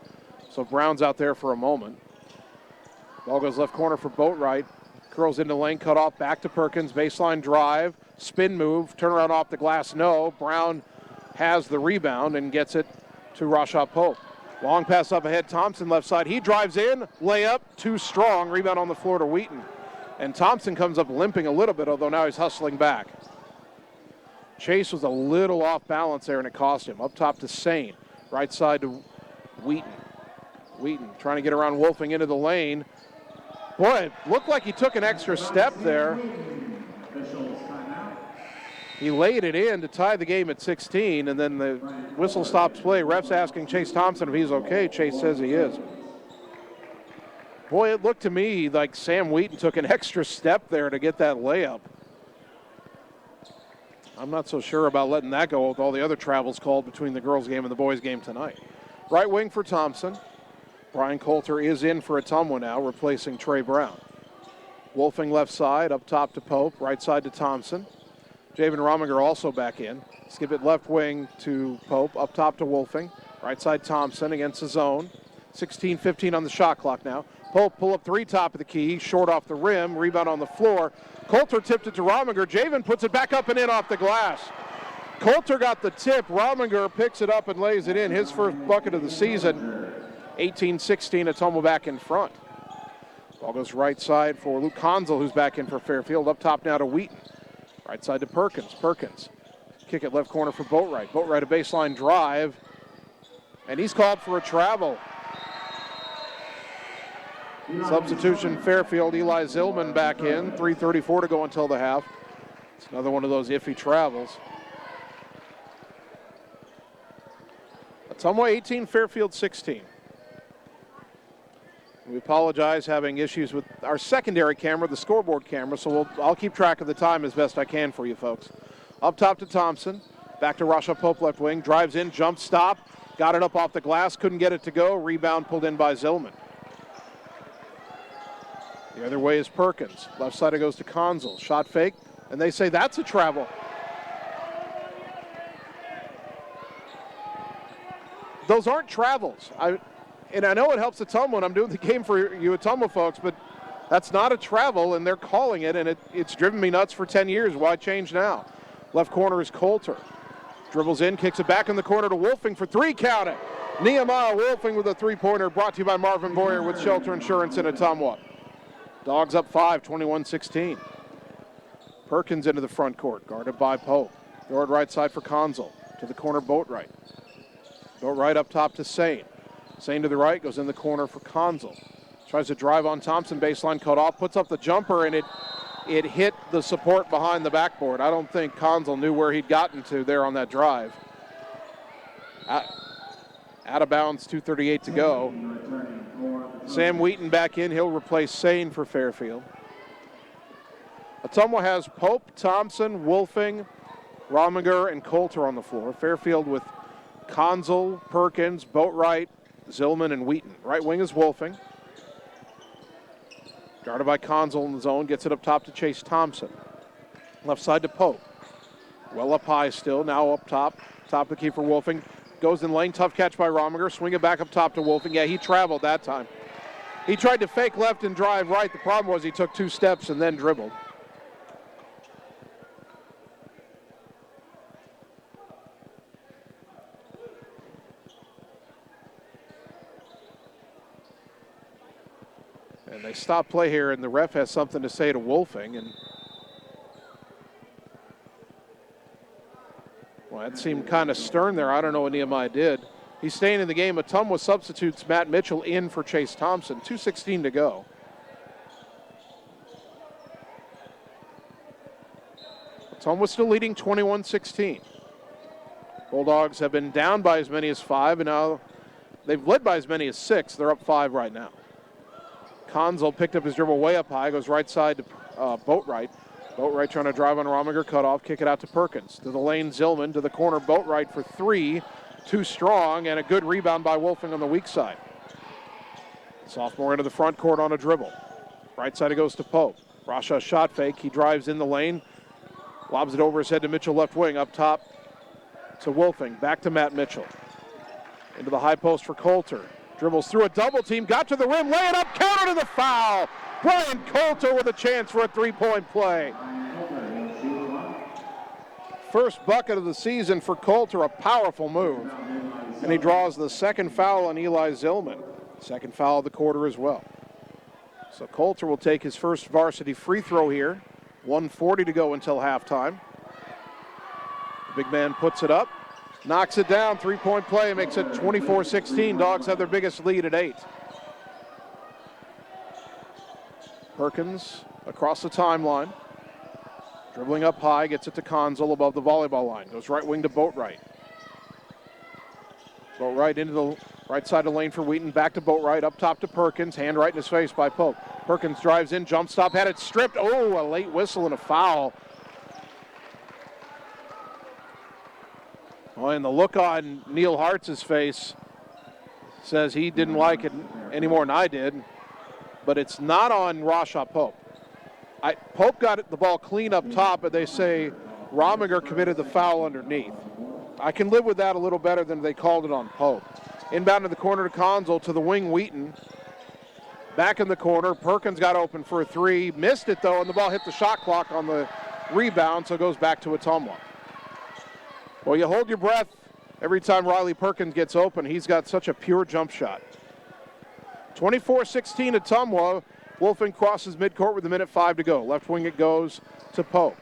so Brown's out there for a moment. Ball goes left corner for Boatwright. Curls into lane, cut off, back to Perkins, baseline drive, spin move, turnaround off the glass, no. Brown has the rebound and gets it to Rashad Pope. Long pass up ahead, Thompson left side, he drives in, layup, too strong, rebound on the floor to Wheaton. And Thompson comes up limping a little bit, although now he's hustling back. Chase was a little off balance there, and it cost him. Up top to Sane. Right side to Wheaton. Wheaton trying to get around Wolfing into the lane. Boy, it looked like he took an extra step there. He laid it in to tie the game at 16, and then the whistle stops play. Ref's asking Chase Thompson if he's okay. Chase says he is. Boy, it looked to me like Sam Wheaton took an extra step there to get that layup. I'm not so sure about letting that go with all the other travels called between the girls' game and the boys' game tonight. Right wing for Thompson. Brian Coulter is in for Ottumwa now, replacing Trey Brown. Wolfing left side, up top to Pope, right side to Thompson. Javen Rominger also back in. Skip it left wing to Pope, up top to Wolfing. Right side Thompson against the zone. 16-15 on the shot clock now. Pope pull up three, top of the key, short off the rim, rebound on the floor. Coulter tipped it to Rominger. Javen puts it back up and in off the glass. Coulter got the tip. Rominger picks it up and lays it in. His first bucket of the season. 18-16, Ottumwa back in front. Ball goes right side for Luke Conzel, who's back in for Fairfield. Up top now to Wheaton. Right side to Perkins. Perkins. Kick it left corner for Boatwright. Boatwright a baseline drive. And he's called for a travel. Substitution Fairfield. Eli Zillman back in. 3:34 to go until the half. It's another one of those iffy travels. Ottumwa 18, Fairfield 16. We apologize having issues with our secondary camera, the scoreboard camera, so I'll keep track of the time as best I can for you folks. Up top to Thompson. Back to Rasha Pope left wing. Drives in, jump stop. Got it up off the glass, couldn't get it to go. Rebound pulled in by Zillman. The other way is Perkins. Left side it goes to Conzel. Shot fake, and they say that's a travel. Those aren't travels. And I know it helps Ottumwa when I'm doing the game for you Ottumwa folks, but that's not a travel, and they're calling it, and it's driven me nuts for 10 years. Why change now? Left corner is Coulter. Dribbles in, kicks it back in the corner to Wolfing for three, count it. Nehemiah Wolfing with a three-pointer, brought to you by Marvin Boyer with Shelter Insurance in Ottumwa. Dogs up 5, 21-16. Perkins into the front court, guarded by Pope. Throw it right side for Conzel. To the corner, Boatwright. Boatwright up top to Sane. Sane to the right, goes in the corner for Conzel. Tries to drive on Thompson, baseline cut off, puts up the jumper, and it hit the support behind the backboard. I don't think Conzel knew where he'd gotten to there on that drive. Out of bounds, 2:38 to go. Sam Wheaton back in. He'll replace Sane for Fairfield. Ottumwa has Pope, Thompson, Wolfing, Rominger, and Coulter on the floor. Fairfield with Conzel, Perkins, Boatwright, Zillman, and Wheaton. Right wing is Wolfing. Guarded by Conzel in the zone. Gets it up top to Chase Thompson. Left side to Pope. Well up high still. Now up top. Top of the key for Wolfing. Goes in lane. Tough catch by Rominger. Swing it back up top to Wolfing. Yeah, he traveled that time. He tried to fake left and drive right. The problem was he took 2 steps and then dribbled. And they stop play here, and the ref has something to say to Wolfing. And well, that seemed kind of stern there. I don't know what Nehemiah did. He's staying in the game. Ottumwa substitutes Matt Mitchell in for Chase Thompson. 2:16 to go. Ottumwa still leading 21-16. Bulldogs have been down by as many as 5, and now they've led by as many as 6. They're up 5 right now. Conzel picked up his dribble way up high, goes right side to Boatwright. Boatwright trying to drive on Rominger, cut off, kick it out to Perkins. To the lane, Zillman, to the corner, Boatwright for 3. Too strong, and a good rebound by Wolfing on the weak side. Sophomore into the front court on a dribble. Right side it goes to Pope. Rasha shot fake, he drives in the lane. Lobs it over his head to Mitchell left wing, up top to Wolfing. Back to Matt Mitchell. Into the high post for Coulter. Dribbles through a double team, got to the rim, lay it up, counter to the foul. Brian Coulter with a chance for a 3-point play. First bucket of the season for Coulter, a powerful move. And he draws the second foul on Eli Zillman. Second foul of the quarter as well. So Coulter will take his first varsity free throw here. 1:40 to go until halftime. The big man puts it up. Knocks it down, 3-point play, makes it 24-16. Dogs have their biggest lead at 8. Perkins across the timeline. Dribbling up high, gets it to Conzel above the volleyball line. Goes right wing to Boatwright. Boatwright into the right side of the lane for Wheaton. Back to Boatwright, up top to Perkins. Hand right in his face by Pope. Perkins drives in, jump stop, had it stripped. Oh, a late whistle and a foul. Oh, and the look on Neil Hartz's face says he didn't like it any more than I did. But it's not on Rasha Pope. Pope got the ball clean up top, but they say Rominger committed the foul underneath. I can live with that a little better than they called it on Pope. Inbound to the corner to Conzel, to the wing Wheaton. Back in the corner, Perkins got open for a 3. Missed it though, and the ball hit the shot clock on the rebound, so it goes back to Ottumwa. Well, you hold your breath every time Riley Perkins gets open. He's got such a pure jump shot. 24-16 Ottumwa. Wolfing crosses midcourt with 1:05 to go. Left wing it goes to Pope.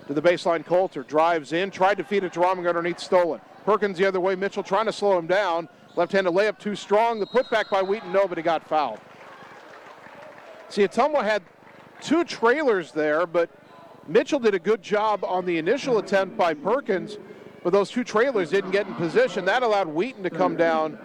To the baseline, Coulter drives in, tried to feed it to Rominger underneath, stolen. Perkins the other way, Mitchell trying to slow him down. Left-handed layup too strong. The putback by Wheaton, no, but he got fouled. See, Ottumwa had 2 trailers there, but Mitchell did a good job on the initial attempt by Perkins, but those 2 trailers didn't get in position. That allowed Wheaton to come down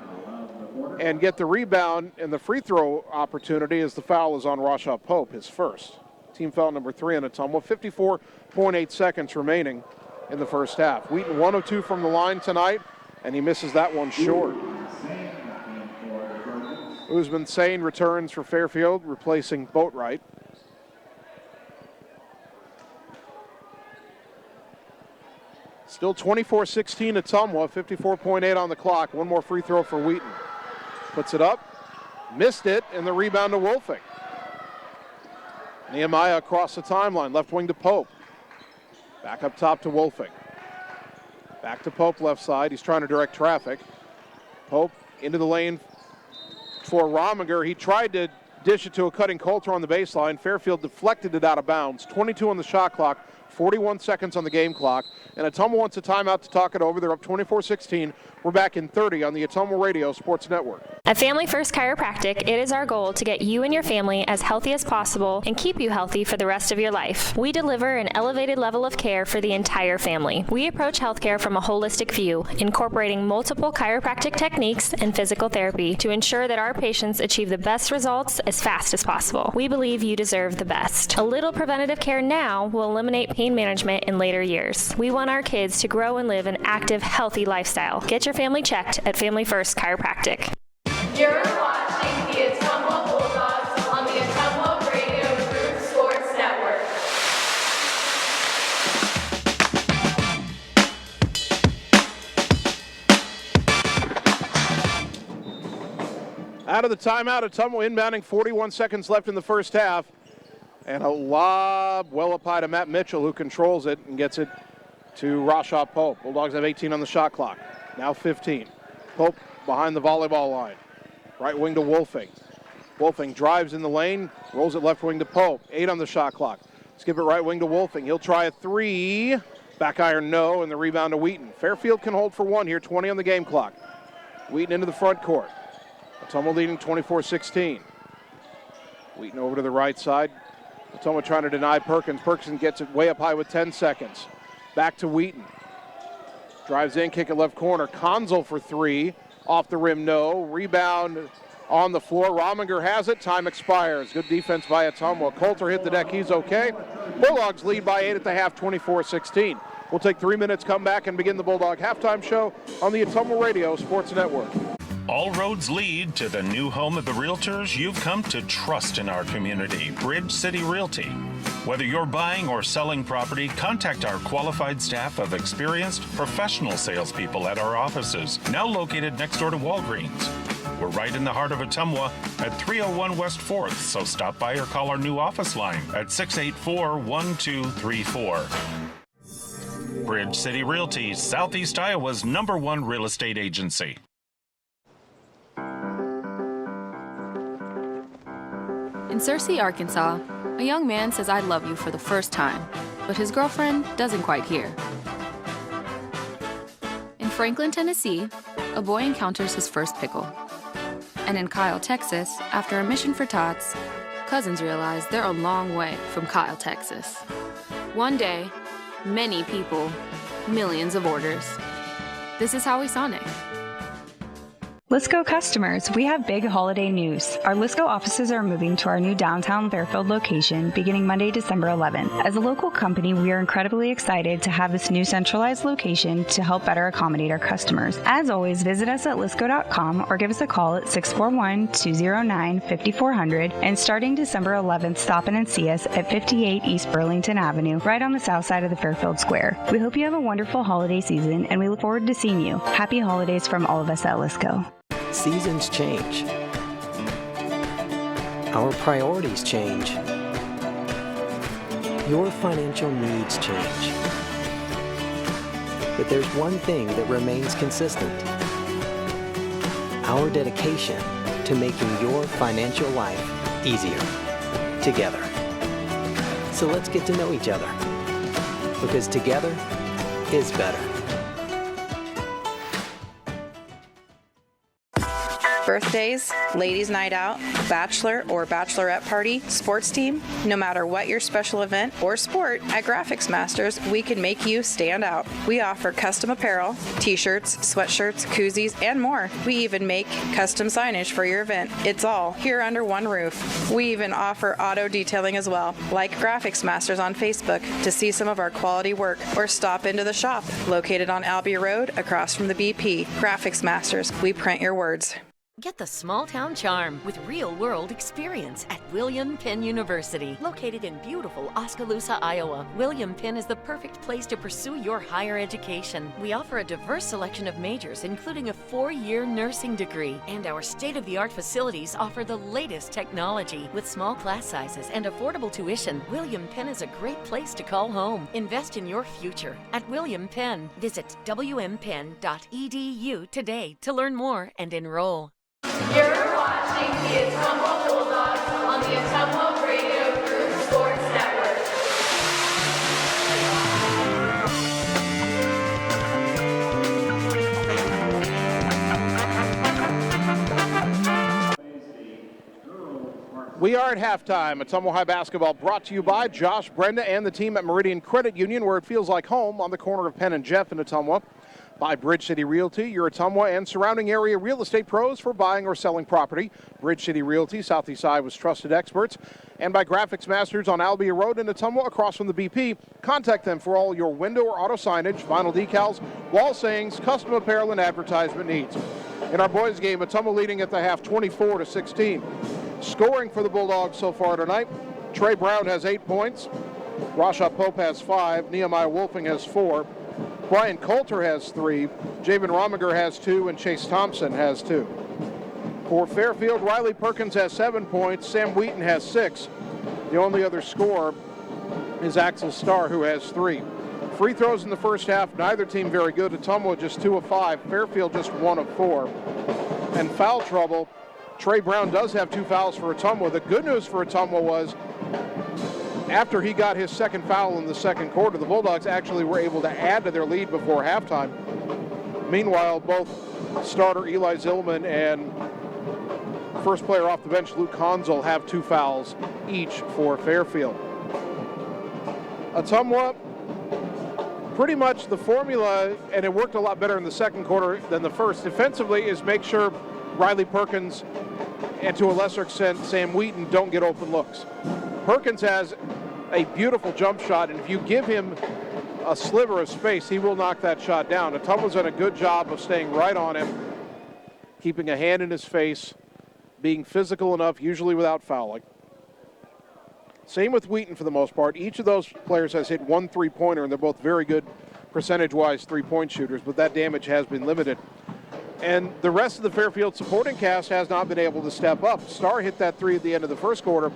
and get the rebound and the free throw opportunity as the foul is on Rasha Pope, his first. Team foul number 3 on Ottumwa. 54.8 seconds remaining in the first half. Wheaton 1 of 2 from the line tonight, and he misses that one short. Usman Sane returns for Fairfield, replacing Boatwright. Still 24-16 Ottumwa, 54.8 on the clock. One more free throw for Wheaton. Puts it up, missed it, and the rebound to Wolfing. Nehemiah across the timeline, left wing to Pope. Back up top to Wolfing. Back to Pope left side, he's trying to direct traffic. Pope into the lane for Rominger. He tried to dish it to a cutting Coulter on the baseline. Fairfield deflected it out of bounds. 22 on the shot clock, 41 seconds on the game clock. And Ottumwa wants a timeout to talk it over. They're up 24-16. We're back in 30 on the Ottumwa Radio Sports Network. At Family First Chiropractic, it is our goal to get you and your family as healthy as possible and keep you healthy for the rest of your life. We deliver an elevated level of care for the entire family. We approach healthcare from a holistic view, incorporating multiple chiropractic techniques and physical therapy to ensure that our patients achieve the best results as fast as possible. We believe you deserve the best. A little preventative care now will eliminate pain management in later years. We want our kids to grow and live an active, healthy lifestyle. Get your family checked at Family First Chiropractic. You're watching the Ottumwa Bulldogs on the Ottumwa Radio Group Sports Network. Out of the timeout, Ottumwa inbounding, 41 seconds left in the first half. And a lob well up high to Matt Mitchell, who controls it and gets it to Rashaw Pope. Bulldogs have 18 on the shot clock. Now 15. Pope behind the volleyball line. Right wing to Wolfing. Wolfing drives in the lane, rolls it left wing to Pope. 8 on the shot clock. Skip it right wing to Wolfing. He'll try a 3. Back iron no, and the rebound to Wheaton. Fairfield can hold for 1 here, 20 on the game clock. Wheaton into the front court. Ottumwa leading 24-16. Wheaton over to the right side. Ottumwa trying to deny Perkins. Perkins gets it way up high with 10 seconds. Back to Wheaton. Drives in, kick it left corner. Konzel for 3. Off the rim, no. Rebound on the floor. Rominger has it. Time expires. Good defense by Ottumwa. Coulter hit the deck. He's okay. Bulldogs lead by 8 at the half, 24-16. We'll take 3 minutes, come back, and begin the Bulldog halftime show on the Ottumwa Radio Sports Network. All roads lead to the new home of the realtors you've come to trust in our community, Bridge City Realty. Whether you're buying or selling property, contact our qualified staff of experienced professional salespeople at our offices, now located next door to Walgreens. We're right in the heart of Ottumwa at 301 West 4th, so stop by or call our new office line at 684-1234. Bridge City Realty, Southeast Iowa's #1 real estate agency. In Searcy, Arkansas, a young man says I love you for the first time, but his girlfriend doesn't quite hear. In Franklin, Tennessee, a boy encounters his first pickle. And in Kyle, Texas, after a mission for tots, cousins realize they're a long way from Kyle, Texas. One day, many people, millions of orders. This is Howie Sonic. Lisco customers, we have big holiday news. Our Lisco offices are moving to our new downtown Fairfield location beginning Monday, December 11th. As a local company, we are incredibly excited to have this new centralized location to help better accommodate our customers. As always, visit us at lisco.com or give us a call at 641-209-5400. And starting December 11th, stop in and see us at 58 East Burlington Avenue, right on the south side of the Fairfield Square. We hope you have a wonderful holiday season, and we look forward to seeing you. Happy holidays from all of us at Lisco. Seasons change. Our priorities change. Your financial needs change. But there's one thing that remains consistent. Our dedication to making your financial life easier together. So let's get to know each other, because together is better. Birthdays, ladies' night out, bachelor or bachelorette party, sports team, no matter what your special event or sport, at Graphics Masters, we can make you stand out. We offer custom apparel, t-shirts, sweatshirts, koozies, and more. We even make custom signage for your event. It's all here under one roof. We even offer auto detailing as well. Like Graphics Masters on Facebook to see some of our quality work, or stop into the shop located on Albee Road across from the BP. Graphics Masters, we print your words. Get the small town charm with real-world experience at William Penn University. Located in beautiful Oskaloosa, Iowa, William Penn is the perfect place to pursue your higher education. We offer a diverse selection of majors, including a 4-year nursing degree. And our state-of-the-art facilities offer the latest technology. With small class sizes and affordable tuition, William Penn is a great place to call home. Invest in your future at William Penn. Visit wmpenn.edu today to learn more and enroll. You're watching the Ottumwa Bulldogs on the Ottumwa Radio Group Sports Network. We are at halftime. Ottumwa High basketball brought to you by Josh, Brenda, and the team at Meridian Credit Union, where it feels like home on the corner of Penn and Jeff in Ottumwa. By Bridge City Realty, your Ottumwa and surrounding area real estate pros for buying or selling property. Bridge City Realty, Southeast Iowa's trusted experts. And by Graphics Masters on Albia Road in Ottumwa, across from the BP. Contact them for all your window or auto signage, vinyl decals, wall sayings, custom apparel, and advertisement needs. In our boys game, Ottumwa leading at the half 24-16. Scoring for the Bulldogs so far tonight, Trey Brown has 8 points. Rasha Pope has 5. Nehemiah Wolfing has 4. Brian Coulter has 3, Javen Rominger has 2, and Chase Thompson has 2. For Fairfield, Riley Perkins has 7 points, Sam Wheaton has 6. The only other scorer is Axel Starr, who has 3. Free throws in the first half, neither team very good. Ottumwa just 2 of 5, Fairfield just 1 of 4. And foul trouble, Trey Brown does have 2 fouls for Ottumwa. The good news for Ottumwa was, after he got his second foul in the second quarter, the Bulldogs actually were able to add to their lead before halftime. Meanwhile, both starter Eli Zillman and first player off the bench Luke Hansel have 2 fouls each for Fairfield. Ottumwa, pretty much the formula, and it worked a lot better in the second quarter than the first, defensively, is make sure Riley Perkins and to a lesser extent Sam Wheaton don't get open looks. Perkins has a beautiful jump shot, and if you give him a sliver of space, he will knock that shot down. Ottumwa's done a good job of staying right on him, keeping a hand in his face, being physical enough, usually without fouling. Same with Wheaton for the most part. Each of those players has hit 1 3-pointer, and they're both very good percentage-wise 3-point shooters, but that damage has been limited. And the rest of the Fairfield supporting cast has not been able to step up. Starr hit that 3 at the end of the first quarter.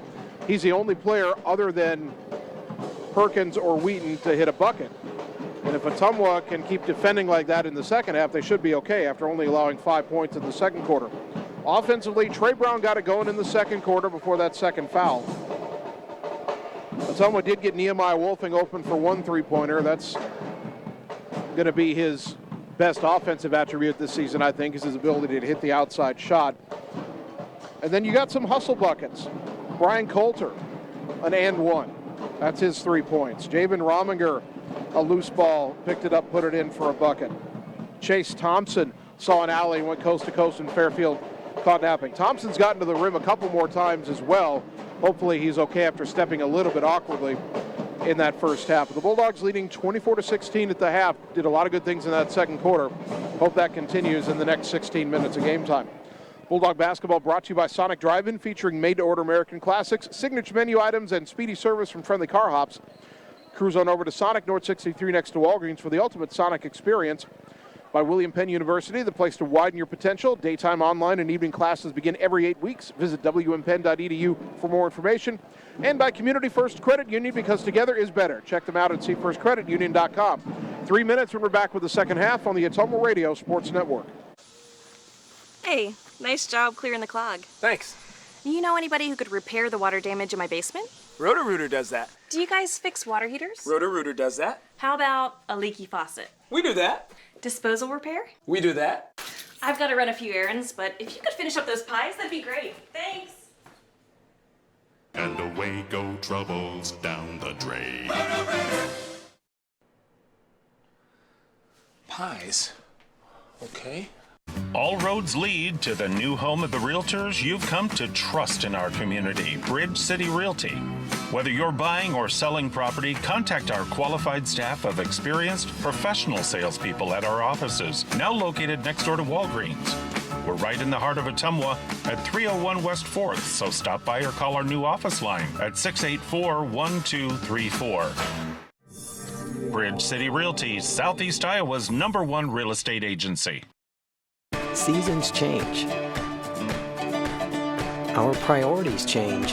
He's the only player other than Perkins or Wheaton to hit a bucket. And if Ottumwa can keep defending like that in the second half, they should be okay after only allowing 5 points in the second quarter. Offensively, Trey Brown got it going in the second quarter before that second foul. Ottumwa did get Nehemiah Wolfing open for 1 3-pointer. That's going to be his best offensive attribute this season, I think, is his ability to hit the outside shot. And then you got some hustle buckets. Brian Coulter, an and 1. That's his 3 points. Javen Rominger, a loose ball, picked it up, put it in for a bucket. Chase Thompson saw an alley, went coast to coast, and Fairfield caught napping. Thompson's gotten to the rim a couple more times as well. Hopefully he's okay after stepping a little bit awkwardly in that first half. The Bulldogs leading 24-16 at the half. Did a lot of good things in that second quarter. Hope that continues in the next 16 minutes of game time. Bulldog basketball brought to you by Sonic Drive-In, featuring made-to-order American classics, signature menu items, and speedy service from friendly car hops. Cruise on over to Sonic North 63 next to Walgreens for the ultimate Sonic experience. By William Penn University, the place to widen your potential. Daytime, online, and evening classes begin every 8 weeks. Visit wmpenn.edu for more information. And by Community First Credit Union, because together is better. Check them out at cfirstcreditunion.com. 3 minutes when we're back with the second half on the Ottumwa Radio Sports Network. Hey, nice job clearing the clog. Thanks. You know anybody who could repair the water damage in my basement? Roto-Rooter does that. Do you guys fix water heaters? Roto-Rooter does that. How about a leaky faucet? We do that. Disposal repair? We do that. I've got to run a few errands, but if you could finish up those pies, that'd be great. Thanks. And away go troubles down the drain. Pies. Okay. All roads lead to the new home of the realtors you've come to trust in our community, Bridge City Realty. Whether you're buying or selling property, contact our qualified staff of experienced professional salespeople at our offices, now located next door to Walgreens. We're right in the heart of Ottumwa at 301 West 4th, so stop by or call our new office line at 684-1234. Bridge City Realty, Southeast Iowa's #1 real estate agency. Seasons change. Our priorities change.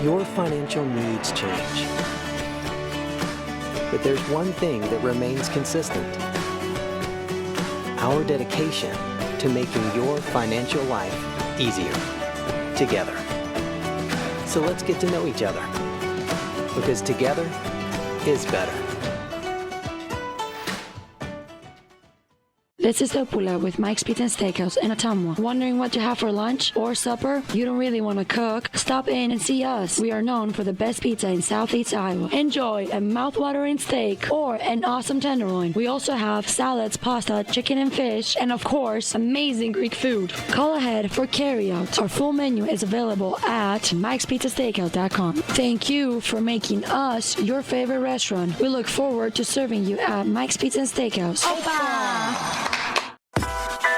Your financial needs change. But there's one thing that remains consistent. Our dedication to making your financial life easier together. So let's get to know each other, because together is better. This is Opula with Mike's Pizza and Steakhouse in Ottumwa. Wondering what to have for lunch or supper? You don't really want to cook? Stop in and see us. We are known for the best pizza in Southeast Iowa. Enjoy a mouth-watering steak or an awesome tenderloin. We also have salads, pasta, chicken and fish, and of course, amazing Greek food. Call ahead for carryout. Our full menu is available at Mike'sPizzaSteakhouse.com. Thank you for making us your favorite restaurant. We look forward to serving you at Mike's Pizza and Steakhouse.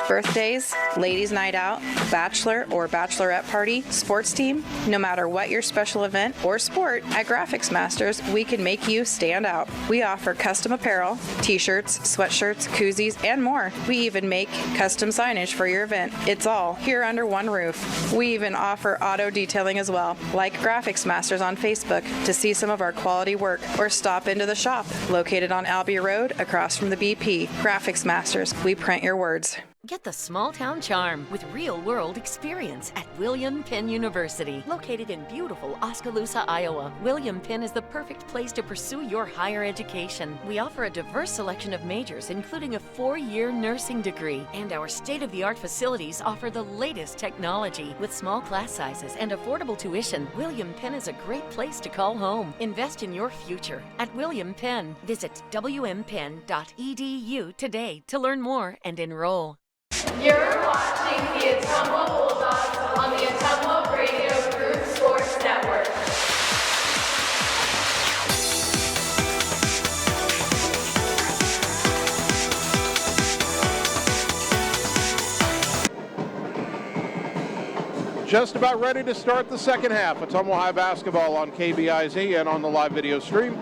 Birthdays, ladies' night out, bachelor or bachelorette party, sports team, no matter what your special event or sport, at Graphics Masters, we can make you stand out. We offer custom apparel, t-shirts, sweatshirts, koozies, and more. We even make custom signage for your event. It's all here under one roof. We even offer auto detailing as well. Like Graphics Masters on Facebook to see some of our quality work, or stop into the shop located on Albee Road across from the BP. Graphics Masters, we print your words. Get the small town charm with real-world experience at William Penn University. Located in beautiful Oskaloosa, Iowa, William Penn is the perfect place to pursue your higher education. We offer a diverse selection of majors, including a 4-year nursing degree. And our state-of-the-art facilities offer the latest technology. With small class sizes and affordable tuition, William Penn is a great place to call home. Invest in your future at William Penn. Visit wmpenn.edu today to learn more and enroll. You're watching the Ottumwa Bulldogs on the Ottumwa Radio Group Sports Network. Just about ready to start the second half. Ottumwa High basketball on KBIZ and on the live video stream.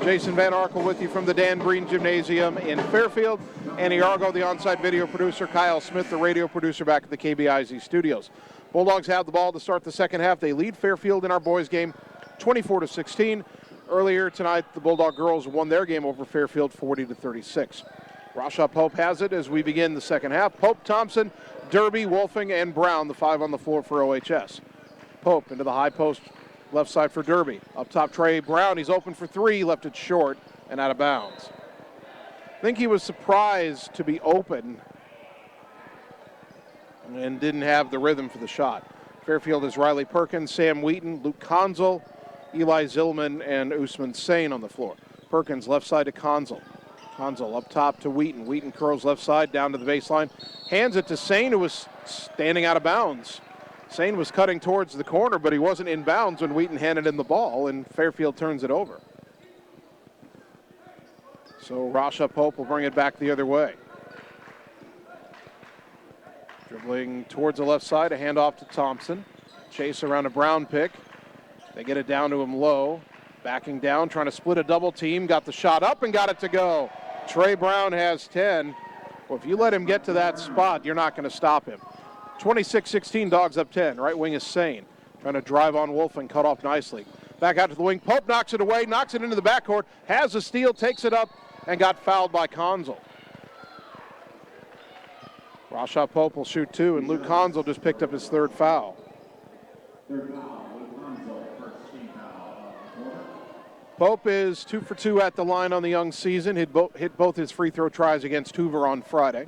Jason Van Arkel with you from the Dan Breen Gymnasium in Fairfield. Annie Argo, the on-site video producer. Kyle Smith, the radio producer, back at the KBIZ studios. Bulldogs have the ball to start the second half. They lead Fairfield in our boys game 24-16. Earlier tonight, the Bulldog girls won their game over Fairfield 40-36. Rasha Pope has it as we begin the second half. Pope, Thompson, Derby, Wolfing, and Brown, the 5 on the floor for OHS. Pope into the high post, left side for Derby. Up top, Trey Brown. He's open for 3, left it short and out of bounds. I think he was surprised to be open and didn't have the rhythm for the shot. Fairfield is Riley Perkins, Sam Wheaton, Luke Konzel, Eli Zillman, and Usman Sain on the floor. Perkins left side to Konzel. Konzel up top to Wheaton. Wheaton curls left side down to the baseline. Hands it to Sain, who was standing out of bounds. Sain was cutting towards the corner, but he wasn't in bounds when Wheaton handed him the ball, and Fairfield turns it over. So Rasha Pope will bring it back the other way. Dribbling towards the left side, a handoff to Thompson. Chase around a Brown pick. They get it down to him low. Backing down, trying to split a double team. Got the shot up and got it to go. Trey Brown has 10. Well, if you let him get to that spot, you're not going to stop him. 26-16, Dogs up 10. Right wing is Sain. Trying to drive on Wolf and cut off nicely. Back out to the wing. Pope knocks it away, knocks it into the backcourt. Has the steal, takes it up, and got fouled by Konzel. Rasha Pope will shoot 2, and Luke Konzel just picked up his 3rd foul. Pope is 2 for 2 at the line on the young season. Hit both his free throw tries against Hoover on Friday.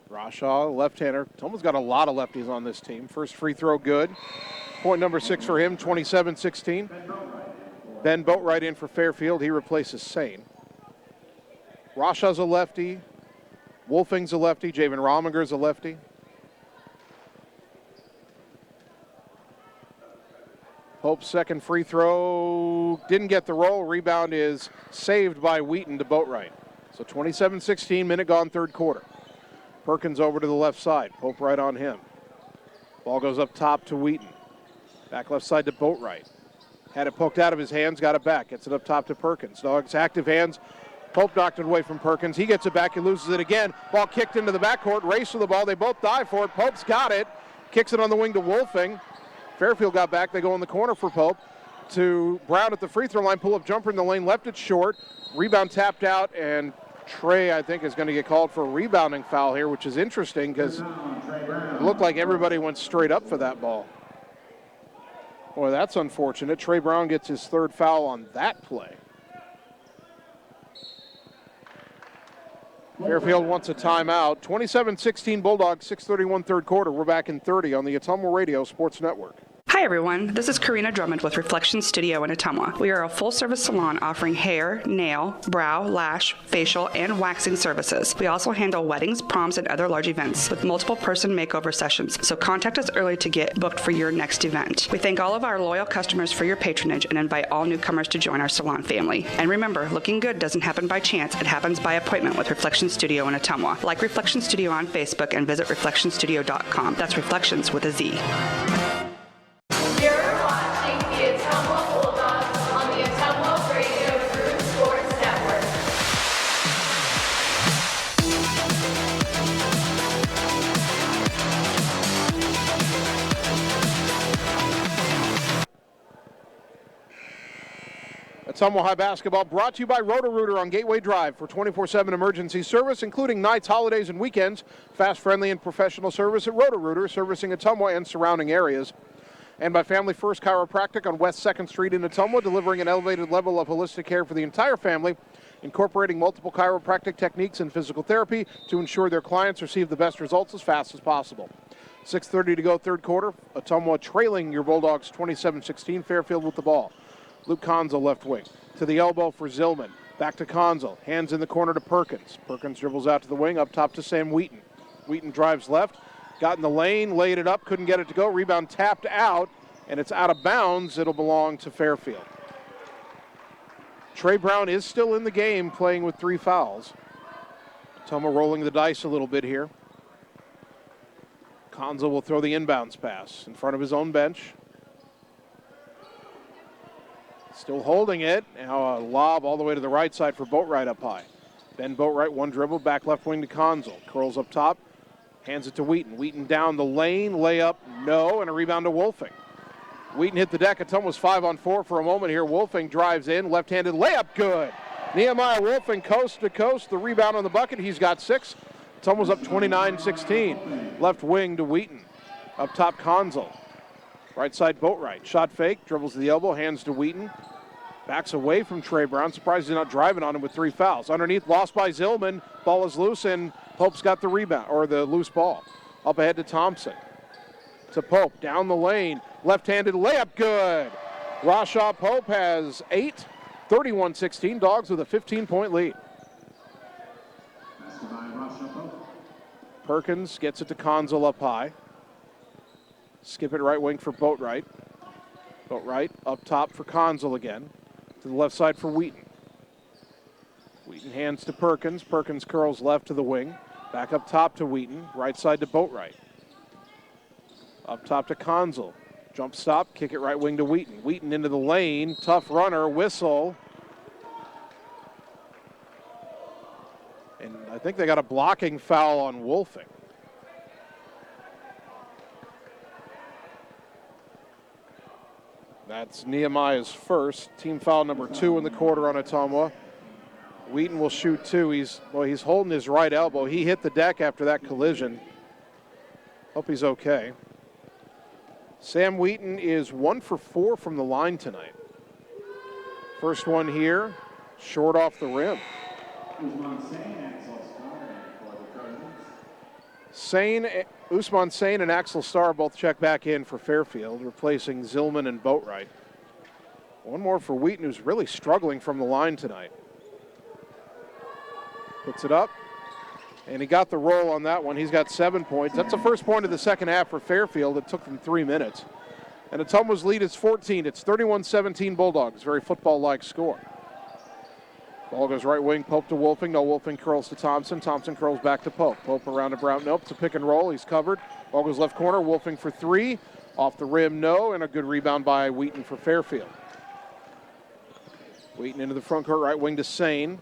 Rasha, left-hander. Toma's got a lot of lefties on this team. First free throw good. Point number 6 for him, 27-16. Ben Boatwright in for Fairfield. He replaces Sain. Rasha's a lefty. Wolfing's a lefty. Javen Rominger's a lefty. Pope's second free throw didn't get the roll. Rebound is saved by Wheaton to Boatwright. So 27-16, minute gone, third quarter. Perkins over to the left side. Pope right on him. Ball goes up top to Wheaton. Back left side to Boatwright. Had it poked out of his hands, got it back. Gets it up top to Perkins. Dogs active hands. Pope knocked it away from Perkins. He gets it back. He loses it again. Ball kicked into the backcourt. Race for the ball. They both dive for it. Pope's got it. Kicks it on the wing to Wolfing. Fairfield got back. They go in the corner for Pope. To Brown at the free throw line. Pull-up jumper in the lane. Left it short. Rebound tapped out, and Trey, I think, is going to get called for a rebounding foul here, which is interesting because It looked like everybody went straight up for that ball. Boy, that's unfortunate. Trey Brown gets his third foul on that play. Fairfield wants a timeout. 27-16 Bulldogs, 6:31 third quarter. We're back in 30 on the Ottumwa Radio Sports Network. Hi everyone, this is Karina Drummond with Reflection Studio in Ottumwa. We are a full-service salon offering hair, nail, brow, lash, facial, and waxing services. We also handle weddings, proms, and other large events with multiple person makeover sessions, so contact us early to get booked for your next event. We thank all of our loyal customers for your patronage and invite all newcomers to join our salon family. And remember, looking good doesn't happen by chance, it happens by appointment with Reflection Studio in Ottumwa. Like Reflection Studio on Facebook and visit reflectionstudio.com. That's Reflections with a Z. You're watching the Ottumwa Bulldogs on the Ottumwa Radio Group Sports Network. Ottumwa High Basketball brought to you by Roto-Rooter on Gateway Drive for 24/7 emergency service, including nights, holidays, and weekends. Fast, friendly, and professional service at Roto-Rooter, servicing Ottumwa and surrounding areas. And by Family First Chiropractic on West 2nd Street in Ottumwa, delivering an elevated level of holistic care for the entire family, incorporating multiple chiropractic techniques and physical therapy to ensure their clients receive the best results as fast as possible. 6:30 to go third quarter. Ottumwa trailing your Bulldogs 27-16. Fairfield with the ball. Luke Conzel left wing. To the elbow for Zillman. Back to Conzel. Hands in the corner to Perkins. Perkins dribbles out to the wing. Up top to Sam Wheaton. Wheaton drives left. Got in the lane. Laid it up. Couldn't get it to go. Rebound tapped out. And it's out of bounds. It'll belong to Fairfield. Trey Brown is still in the game, playing with 3 fouls. Ottumwa rolling the dice a little bit here. Conzel will throw the inbounds pass in front of his own bench. Still holding it. Now a lob all the way to the right side for Boatwright up high. Ben Boatwright, one dribble, back left wing to Conzel. Curls up top, hands it to Wheaton. Wheaton down the lane, layup, no, and a rebound to Wolfing. Wheaton hit the deck. Ottumwa was 5 on 4 for a moment here. Wolfing drives in, left-handed layup, good. Nehemiah Wolfing coast to coast, the rebound on the bucket. He's got 6. Ottumwa was up 29-16. Left wing to Wheaton. Up top, Conzel. Right side, Boatwright. Shot fake, dribbles to the elbow, hands to Wheaton. Backs away from Trey Brown. Surprised he's not driving on him with 3 fouls. Underneath, lost by Zillman. Ball is loose, and Pope's got the rebound, or the loose ball. Up ahead to Thompson. To Pope, down the lane. Left-handed layup, good. Rashaw Pope has 8. 31-16. Dogs with a 15-point lead. Perkins gets it to Conzel up high. Skip it right wing for Boatwright. Boatwright up top for Conzel again. To the left side for Wheaton. Wheaton hands to Perkins. Perkins curls left to the wing. Back up top to Wheaton. Right side to Boatwright. Up top to Conzel. Jump stop, kick it right wing to Wheaton. Wheaton into the lane. Tough runner, whistle. And I think they got a blocking foul on Wolfing. That's Nehemiah's first. Team foul number 2 in the quarter on Ottumwa. Wheaton will shoot 2. He's holding his right elbow. He hit the deck after that collision. Hope he's okay. Sam Wheaton is 1 for 4 from the line tonight. First one here, short off the rim. Usman Sane and Axel Starr both check back in for Fairfield, replacing Zillman and Boatwright. One more for Wheaton, who's really struggling from the line tonight. Puts it up, and he got the roll on that one. He's got 7 points. That's the first point of the second half for Fairfield. It took them 3 minutes. And Ottumwa's lead is 14. It's 31-17 Bulldogs. Very football-like score. Ball goes right wing, Pope to Wolfing. No, Wolfing curls to Thompson. Thompson curls back to Pope. Pope around to Brown. Nope, it's a pick and roll. He's covered. Ball goes left corner. Wolfing for 3. Off the rim, no. And a good rebound by Wheaton for Fairfield. Wheaton into the front court, right wing to Sane.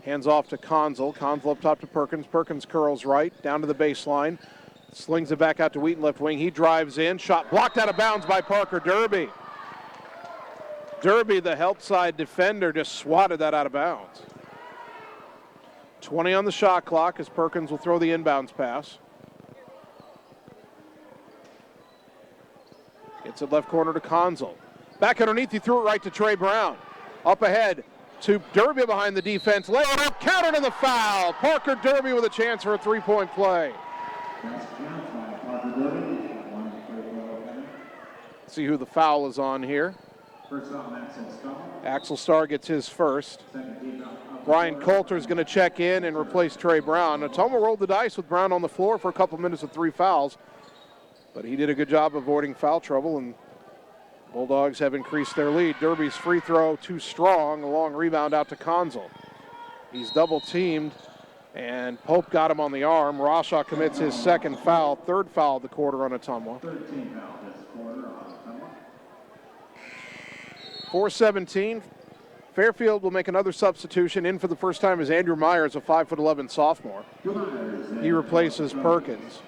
Hands off to Conzel. Conzel up top to Perkins. Perkins curls right, down to the baseline. Slings it back out to Wheaton, left wing. He drives in. Shot blocked out of bounds by Parker Derby. Derby, the help side defender, just swatted that out of bounds. 20 on the shot clock as Perkins will throw the inbounds pass. It's at left corner to Conzel. Back underneath, he threw it right to Trey Brown. Up ahead to Derby behind the defense. Lay it up, counted in the foul. Parker Derby with a chance for a three-point play. See who the foul is on here. First on Axel Starr. Axel Starr gets his first. Brian Coulter is going to check in and replace Trey Brown. Ottumwa rolled the dice with Brown on the floor for a couple minutes with 3 fouls, but he did a good job avoiding foul trouble, and Bulldogs have increased their lead. Derby's free throw too strong, a long rebound out to Conzel. He's double teamed, and Pope got him on the arm. Rashaw commits his second foul, third foul of the quarter on Ottumwa. 13 foul this quarter on Ottumwa. 4:17. Fairfield will make another substitution. In for the first time is Andrew Myers, a 5'11" sophomore. He replaces Perkins.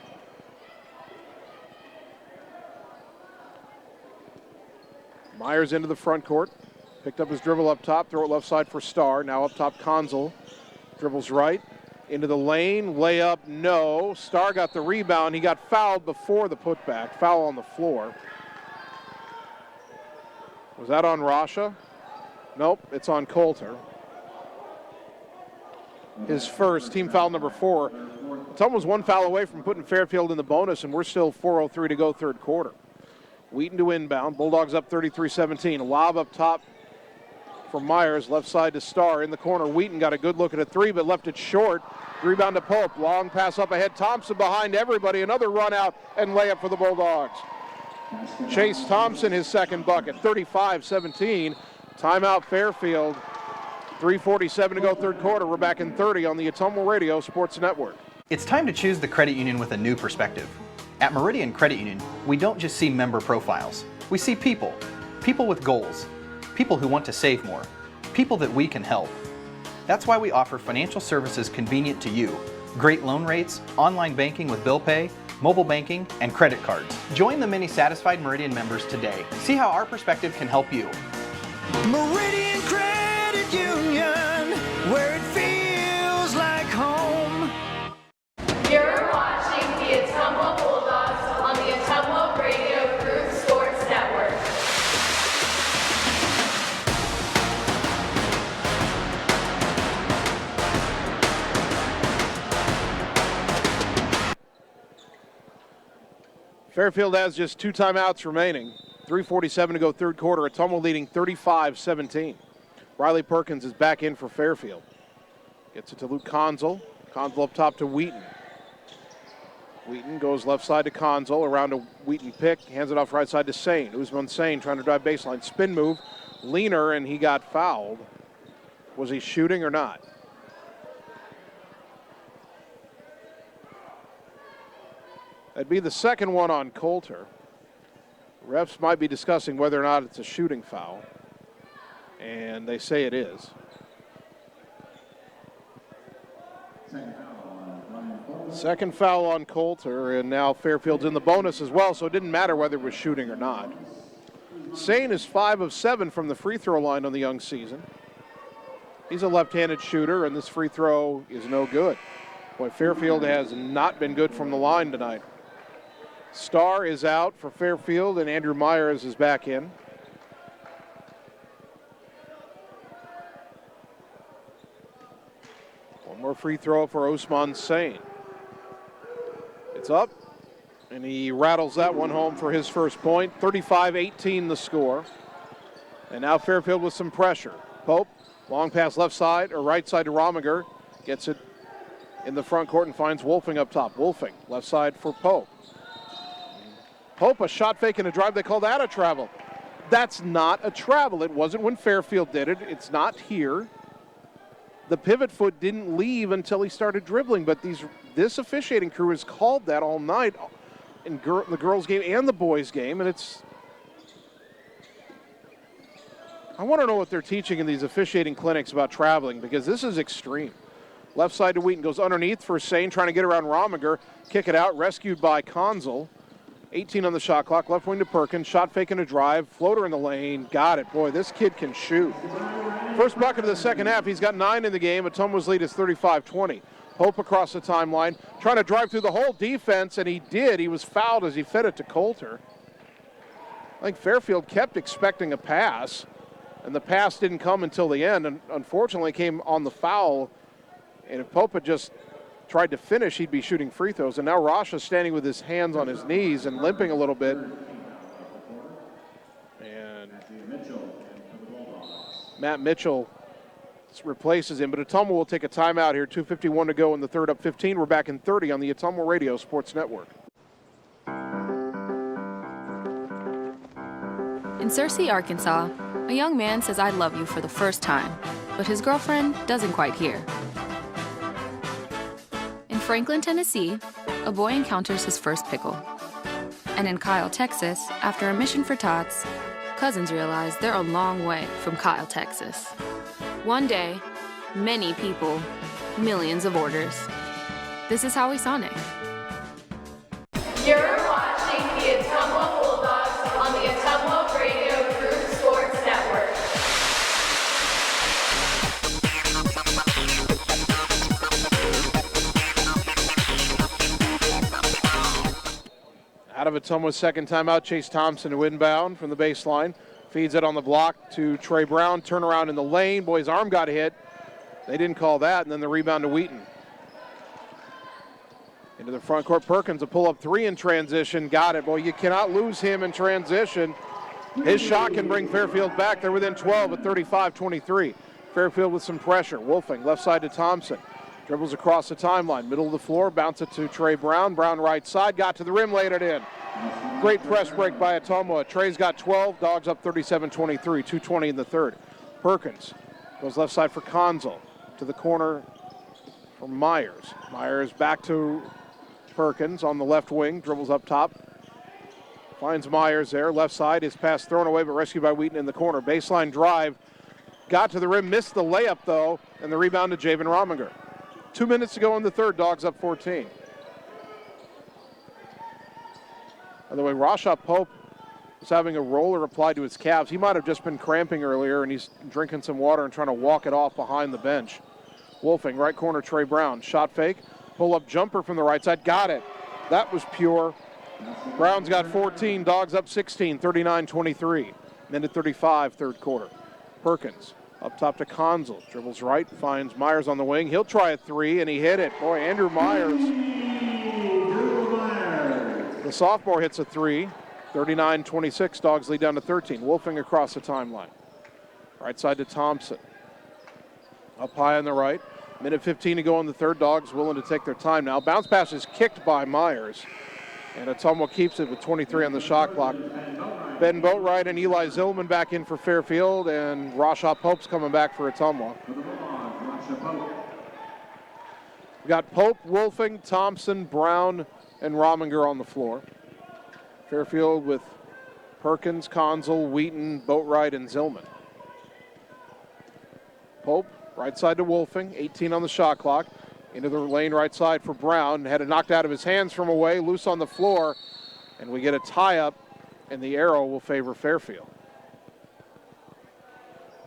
Myers into the front court. Picked up his dribble up top, throw it left side for Starr. Now up top, Conzel. Dribbles right, into the lane, layup, no. Starr got the rebound. He got fouled before the putback. Foul on the floor. Was that on Rasha? Nope, it's on Coulter. His first, team foul number 4. Ottumwa was 1 foul away from putting Fairfield in the bonus, and we're still 4:03 to go third quarter. Wheaton to inbound. Bulldogs up 33-17. A lob up top from Myers, left side to Starr. In the corner, Wheaton got a good look at a 3, but left it short. Rebound to Pope. Long pass up ahead. Thompson behind everybody. Another run out and layup for the Bulldogs. Chase Thompson, his second bucket. 35-17. Timeout Fairfield. 3:47 to go third quarter. We're back in 30 on the Ottumwa Radio Sports Network. It's time to choose the credit union with a new perspective. At Meridian Credit Union, we don't just see member profiles. We see people. People with goals. People who want to save more. People that we can help. That's why we offer financial services convenient to you. Great loan rates, online banking with bill pay, mobile banking, and credit cards. Join the many satisfied Meridian members today. See how our perspective can help you. Meridian Credit Union, where it feels like home. You're watching the Ottumwa Bulldogs on the Ottumwa Radio Group Sports Network. Fairfield has just 2 timeouts remaining. 3:47 to go third quarter. Ottumwa leading 35-17. Riley Perkins is back in for Fairfield. Gets it to Luke Conzel. Conzel up top to Wheaton. Wheaton goes left side to Conzel. Around a Wheaton pick. Hands it off right side to Sane. Usman Sane trying to drive baseline. Spin move. Leaner, and he got fouled. Was he shooting or not? That'd be the second one on Coulter. Refs might be discussing whether or not it's a shooting foul, and they say it is. Second foul on Coulter, and now Fairfield's in the bonus as well, so it didn't matter whether it was shooting or not. Sane is 5 of 7 from the free throw line on the young season. He's a left-handed shooter, and this free throw is no good. Boy, Fairfield has not been good from the line tonight. Starr is out for Fairfield, and Andrew Myers is back in. One more free throw for Usman Sane. It's up, and he rattles that one home for his first point. 35-18 the score. And now Fairfield with some pressure. Pope, long pass left side or right side to Rominger. Gets it in the front court and finds Wolfing up top. Wolfing, left side for Pope. Pope, a shot fake and a drive. They call that a travel. That's not a travel. It wasn't when Fairfield did it. It's not here. The pivot foot didn't leave until he started dribbling, but this officiating crew has called that all night in the girls' game and the boys' game, and it's... I want to know what they're teaching in these officiating clinics about traveling, because this is extreme. Left side to Wheaton, goes underneath for Sane, trying to get around Rominger. Kick it out, rescued by Conzel. 18 on the shot clock, left wing to Perkins, shot fake and a drive, floater in the lane, got it. Boy, this kid can shoot. First bucket of the second half, he's got 9 in the game. Ottumwa's lead is 35-20. Pope across the timeline, trying to drive through the whole defense, and he did. He was fouled as he fed it to Coulter. I think Fairfield kept expecting a pass, and the pass didn't come until the end, and unfortunately came on the foul. And if Pope had just tried to finish, he'd be shooting free throws. And now Rasha's standing with his hands on his knees and limping a little bit. And Matt Mitchell replaces him, but Ottumwa will take a timeout here. 2:51 to go in the third, up 15. We're back in 30 on the Ottumwa Radio Sports Network. In Searcy, Arkansas, a young man says I love you for the first time, but his girlfriend doesn't quite hear. In Franklin, Tennessee, a boy encounters his first pickle. And in Kyle, Texas, after a mission for tots, cousins realize they're a long way from Kyle, Texas. One day, many people, millions of orders. This is Howie Sonic. You're watching the Ottumwa Bulldogs on the Ottumwa Radio Group Sports Network. Out of Ottumwa's second timeout, Chase Thompson to inbound from the baseline. Feeds it on the block to Trey Brown. Turnaround in the lane. Boy, his arm got hit. They didn't call that, and then the rebound to Wheaton. Into the front court, Perkins, a pull-up three in transition. Got it. Boy, you cannot lose him in transition. His shot can bring Fairfield back. They're within 12 at 35-23. Fairfield with some pressure. Wolfing, left side to Thompson. Dribbles across the timeline. Middle of the floor, bounce it to Trey Brown. Brown right side, got to the rim, laid it in. Great press break by Ottumwa. Trey's got 12. Dogs up 37-23. 2:20 in the third. Perkins goes left side for Conzel. To the corner for Myers. Myers back to Perkins on the left wing. Dribbles up top. Finds Myers there. Left side. His pass thrown away, but rescued by Wheaton in the corner. Baseline drive. Got to the rim. Missed the layup, though. And the rebound to Javen Rominger. 2 minutes to go in the third. Dogs up 14. By the way, Rasha Pope is having a roller applied to his calves. He might have just been cramping earlier, and he's drinking some water and trying to walk it off behind the bench. Wolfing, right corner, Trey Brown. Shot fake. Pull-up jumper from the right side. Got it. That was pure. Brown's got 14. Dogs up 16, 39-23. Minute 35, third quarter. Perkins up top to Conzel. Dribbles right, finds Myers on the wing. He'll try a three, and he hit it. Boy, Andrew Myers. The sophomore hits a three. 39-26. Dogs lead down to 13. Wolfing across the timeline. Right side to Thompson. Up high on the right. Minute 15 to go in the third. Dogs willing to take their time now. Bounce pass is kicked by Myers. And Ottumwa keeps it with 23 on the shot clock. Ben Boatwright and Eli Zillman back in for Fairfield. And Rasha Pope's coming back for Ottumwa. We got Pope, Wolfing, Thompson, Brown, and Rominger on the floor. Fairfield with Perkins, Conzel, Wheaton, Boatwright, and Zillman. Pope, right side to Wolfing, 18 on the shot clock. Into the lane right side for Brown. Had it knocked out of his hands from away, loose on the floor. And we get a tie-up, and the arrow will favor Fairfield.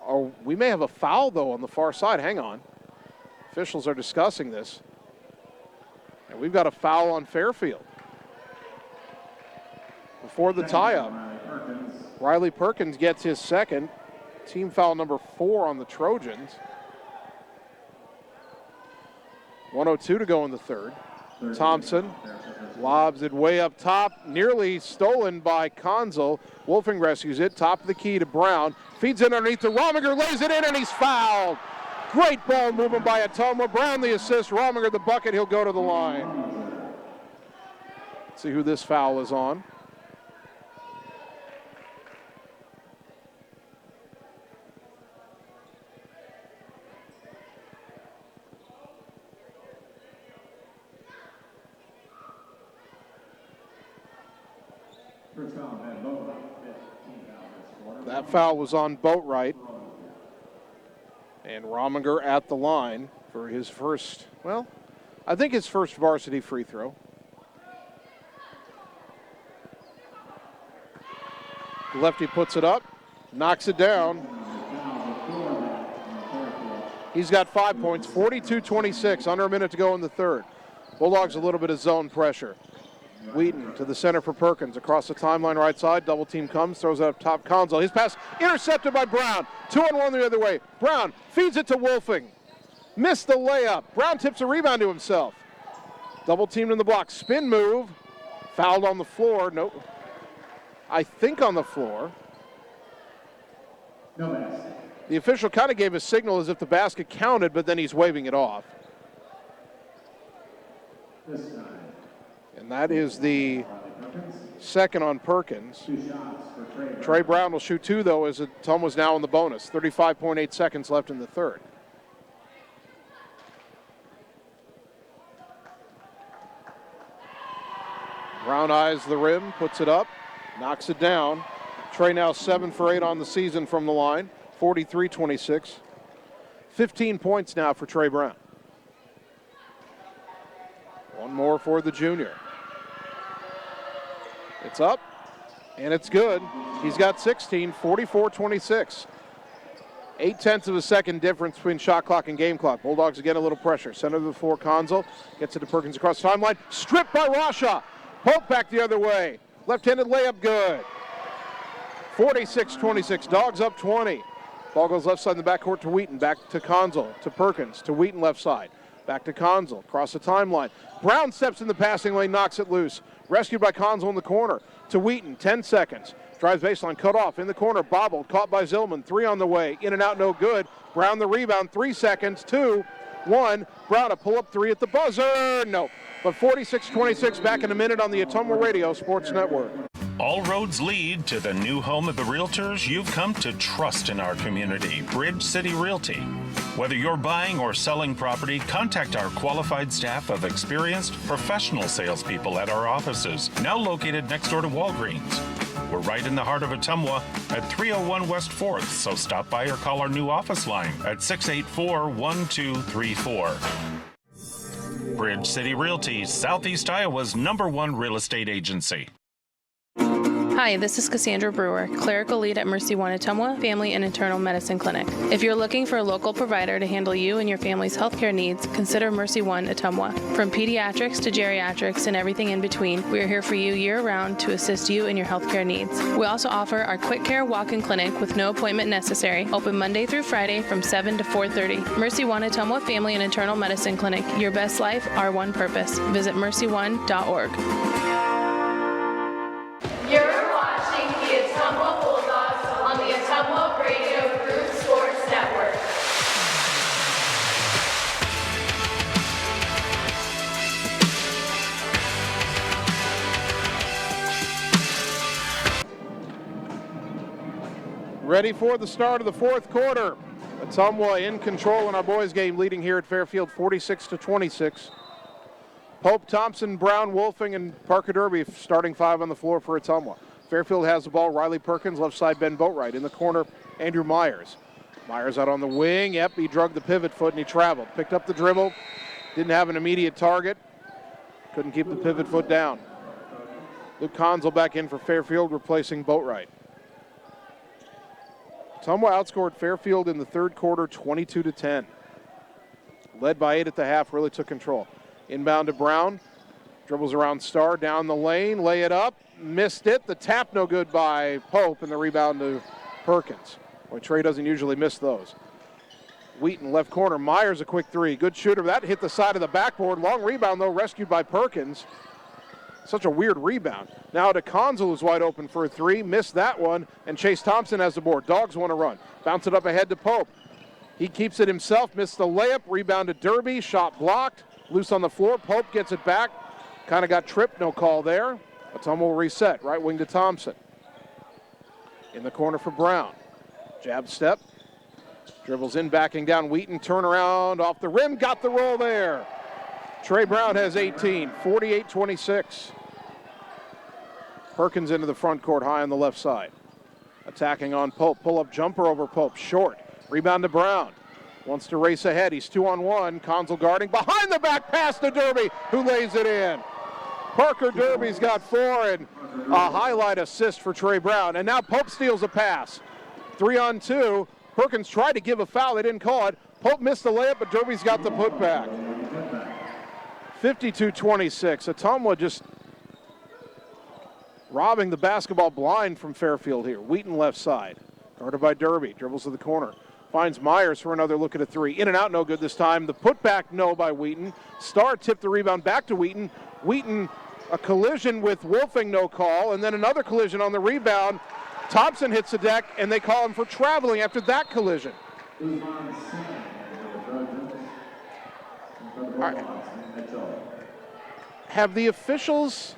Oh, we may have a foul, though, on the far side. Hang on. Officials are discussing this. And we've got a foul on Fairfield. Before the tie-up, Riley Perkins gets his second. Team foul number 4 on the Trojans. 1:02 to go in the third. Thompson lobs it way up top, nearly stolen by Conzel. Wolfing rescues it, top of the key to Brown. Feeds it underneath to Rominger, lays it in, and he's fouled. Great ball movement by Ottumwa. Brown the assist, Rominger the bucket, he'll go to the line. Let's see who this foul is on. That foul was on Boatwright. And Rominger at the line for his first, well, I think his first varsity free throw. The lefty puts it up, knocks it down. He's got 5 points, 42-26, under a minute to go in the third. Bulldogs a little bit of zone pressure. Wheaton to the center for Perkins. Across the timeline right side. Double team comes, throws it up top. Conzel. His pass intercepted by Brown. 2-on-1 the other way. Brown feeds it to Wolfing. Missed the layup. Brown tips a rebound to himself. Double teamed in the block. Spin move. Fouled on the floor. Nope. I think on the floor. No basket. The official kind of gave a signal as if the basket counted, but then he's waving it off. This time. And that is the second on Perkins. 2 shots for Trey Brown. Trey Brown will shoot 2, though, as Ottumwa's now in the bonus. 35.8 seconds left in the third. Brown eyes the rim, puts it up, knocks it down. Trey now 7 for 8 on the season from the line, 43-26. 15 points now for Trey Brown. One more for the junior. It's up, and it's good. He's got 16, 44-26. 0.8 of a second difference between shot clock and game clock. Bulldogs again a little pressure. Center of the floor, Conzel gets it to Perkins across the timeline. Stripped by Rasha. Pope back the other way. Left-handed layup good. 46-26. Dogs up 20. Ball goes left side in the backcourt to Wheaton. Back to Conzel, to Perkins, to Wheaton left side. Back to Conzel, across the timeline. Brown steps in the passing lane, knocks it loose. Rescued by Conzel in the corner. To Wheaton, 10 seconds. Drives baseline, cut off, in the corner, bobbled, caught by Zillman. 3 on the way, in and out, no good. Brown the rebound, 3 seconds, 2, 1. Brown a pull-up 3 at the buzzer, no. But 46-26, back in a minute on the Ottumwa Radio Sports Network. All roads lead to the new home of the realtors you've come to trust in our community, Bridge City Realty. Whether you're buying or selling property, contact our qualified staff of experienced professional salespeople at our offices, now located next door to Walgreens. We're right in the heart of Ottumwa at 301 West 4th, so stop by or call our new office line at 684-1234. Bridge City Realty, Southeast Iowa's #1 real estate agency. Hi, this is Cassandra Brewer, clerical lead at Mercy One Ottumwa Family and Internal Medicine Clinic. If you're looking for a local provider to handle you and your family's healthcare needs, consider Mercy One Ottumwa. From pediatrics to geriatrics and everything in between, we are here for you year-round to assist you in your healthcare needs. We also offer our quick care walk-in clinic with no appointment necessary, open Monday through Friday from 7 to 4:30. Mercy One Ottumwa Family and Internal Medicine Clinic. Your best life, our one purpose. Visit mercyone.org. You're watching the Ottumwa Bulldogs on the Ottumwa Radio Group Sports Network. Ready for the start of the fourth quarter. Ottumwa in control in our boys game, leading here at Fairfield 46-26. Pope, Thompson, Brown, Wolfing, and Parker Derby starting 5 on the floor for Ottumwa. Fairfield has the ball. Riley Perkins, left side, Ben Boatwright. In the corner, Andrew Myers. Myers out on the wing. Yep, he drug the pivot foot and he traveled. Picked up the dribble. Didn't have an immediate target. Couldn't keep the pivot foot down. Luke Conzel back in for Fairfield, replacing Boatwright. Ottumwa outscored Fairfield in the third quarter 22-10. Led by 8 at the half, really took control. Inbound to Brown. Dribbles around Starr, down the lane, lay it up. Missed it. The tap no good by Pope, and the rebound to Perkins. Boy, Trey doesn't usually miss those. Wheaton, left corner. Myers, a quick 3. Good shooter. That hit the side of the backboard. Long rebound, though, rescued by Perkins. Such a weird rebound. Now to Conzel, who's wide open for a 3. Missed that one, and Chase Thompson has the board. Dogs want to run. Bounce it up ahead to Pope. He keeps it himself. Missed the layup. Rebound to Derby. Shot blocked. Loose on the floor. Pope gets it back. Kind of got tripped. No call there. Ottumwa will reset. Right wing to Thompson. In the corner for Brown. Jab step. Dribbles in, backing down. Wheaton, turnaround off the rim. Got the roll there. Trey Brown has 18. 48-26. Perkins into the front court, high on the left side. Attacking on Pope. Pull-up jumper over Pope. Short. Rebound to Brown. Wants to race ahead. He's 2-on-1. Conzel guarding. Behind the back pass to Derby, who lays it in. Parker Derby's got 4 and a highlight assist for Trey Brown. And now Pope steals a pass. 3-on-2. Perkins tried to give a foul. They didn't call it. Pope missed the layup, but Derby's got the putback. 52-26. Ottumwa just robbing the basketball blind from Fairfield here. Wheaton left side. Guarded by Derby. Dribbles to the corner. Finds Myers for another look at a three. In and out, no good this time. The putback, no, by Wheaton. Starr tipped the rebound back to Wheaton. Wheaton, a collision with Wolfing, no call. And then another collision on the rebound. Thompson hits the deck, and they call him for traveling after that collision. Right. Have the officials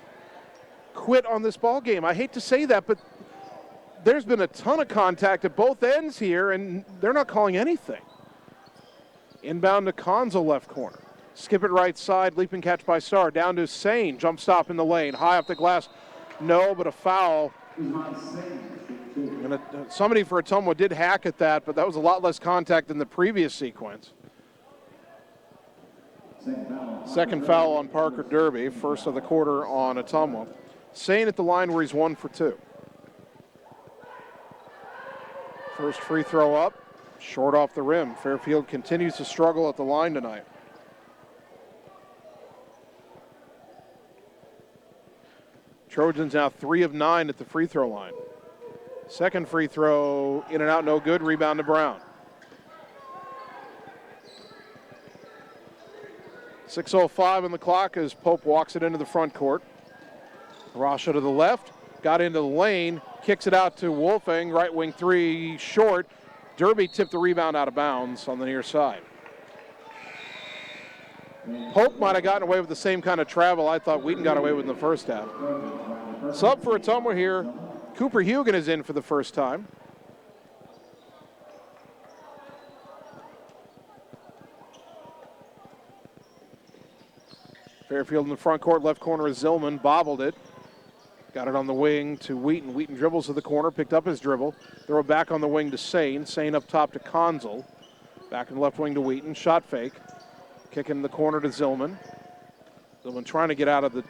quit on this ball game? I hate to say that, but there's been a ton of contact at both ends here, and they're not calling anything. Inbound to Konzel, left corner. Skip it right side, leaping catch by Starr. Down to Sane, jump stop in the lane. High off the glass, no, but a foul. And somebody for Ottumwa did hack at that, but that was a lot less contact than the previous sequence. Second foul on Parker Derby, first of the quarter on Ottumwa. Sane at the line where he's 1 for 2. First free throw up, short off the rim. Fairfield continues to struggle at the line tonight. Trojans now 3 of 9 at the free throw line. Second free throw, in and out, no good. Rebound to Brown. 6:05 on the clock as Pope walks it into the front court. Rasha to the left, got into the lane, kicks it out to Wolfing, right wing three, short. Derby tipped the rebound out of bounds on the near side. Pope might have gotten away with the same kind of travel I thought Wheaton got away with in the first half. Sub for Ottumwa here. Cooper Hugan is in for the first time. Fairfield in the front court, left corner is Zillman, bobbled it. Got it on the wing to Wheaton. Wheaton dribbles to the corner, picked up his dribble. Throw it back on the wing to Sane. Sane up top to Konzel. Back in the left wing to Wheaton. Shot fake. Kick in the corner to Zillman. Zillman trying to get out of the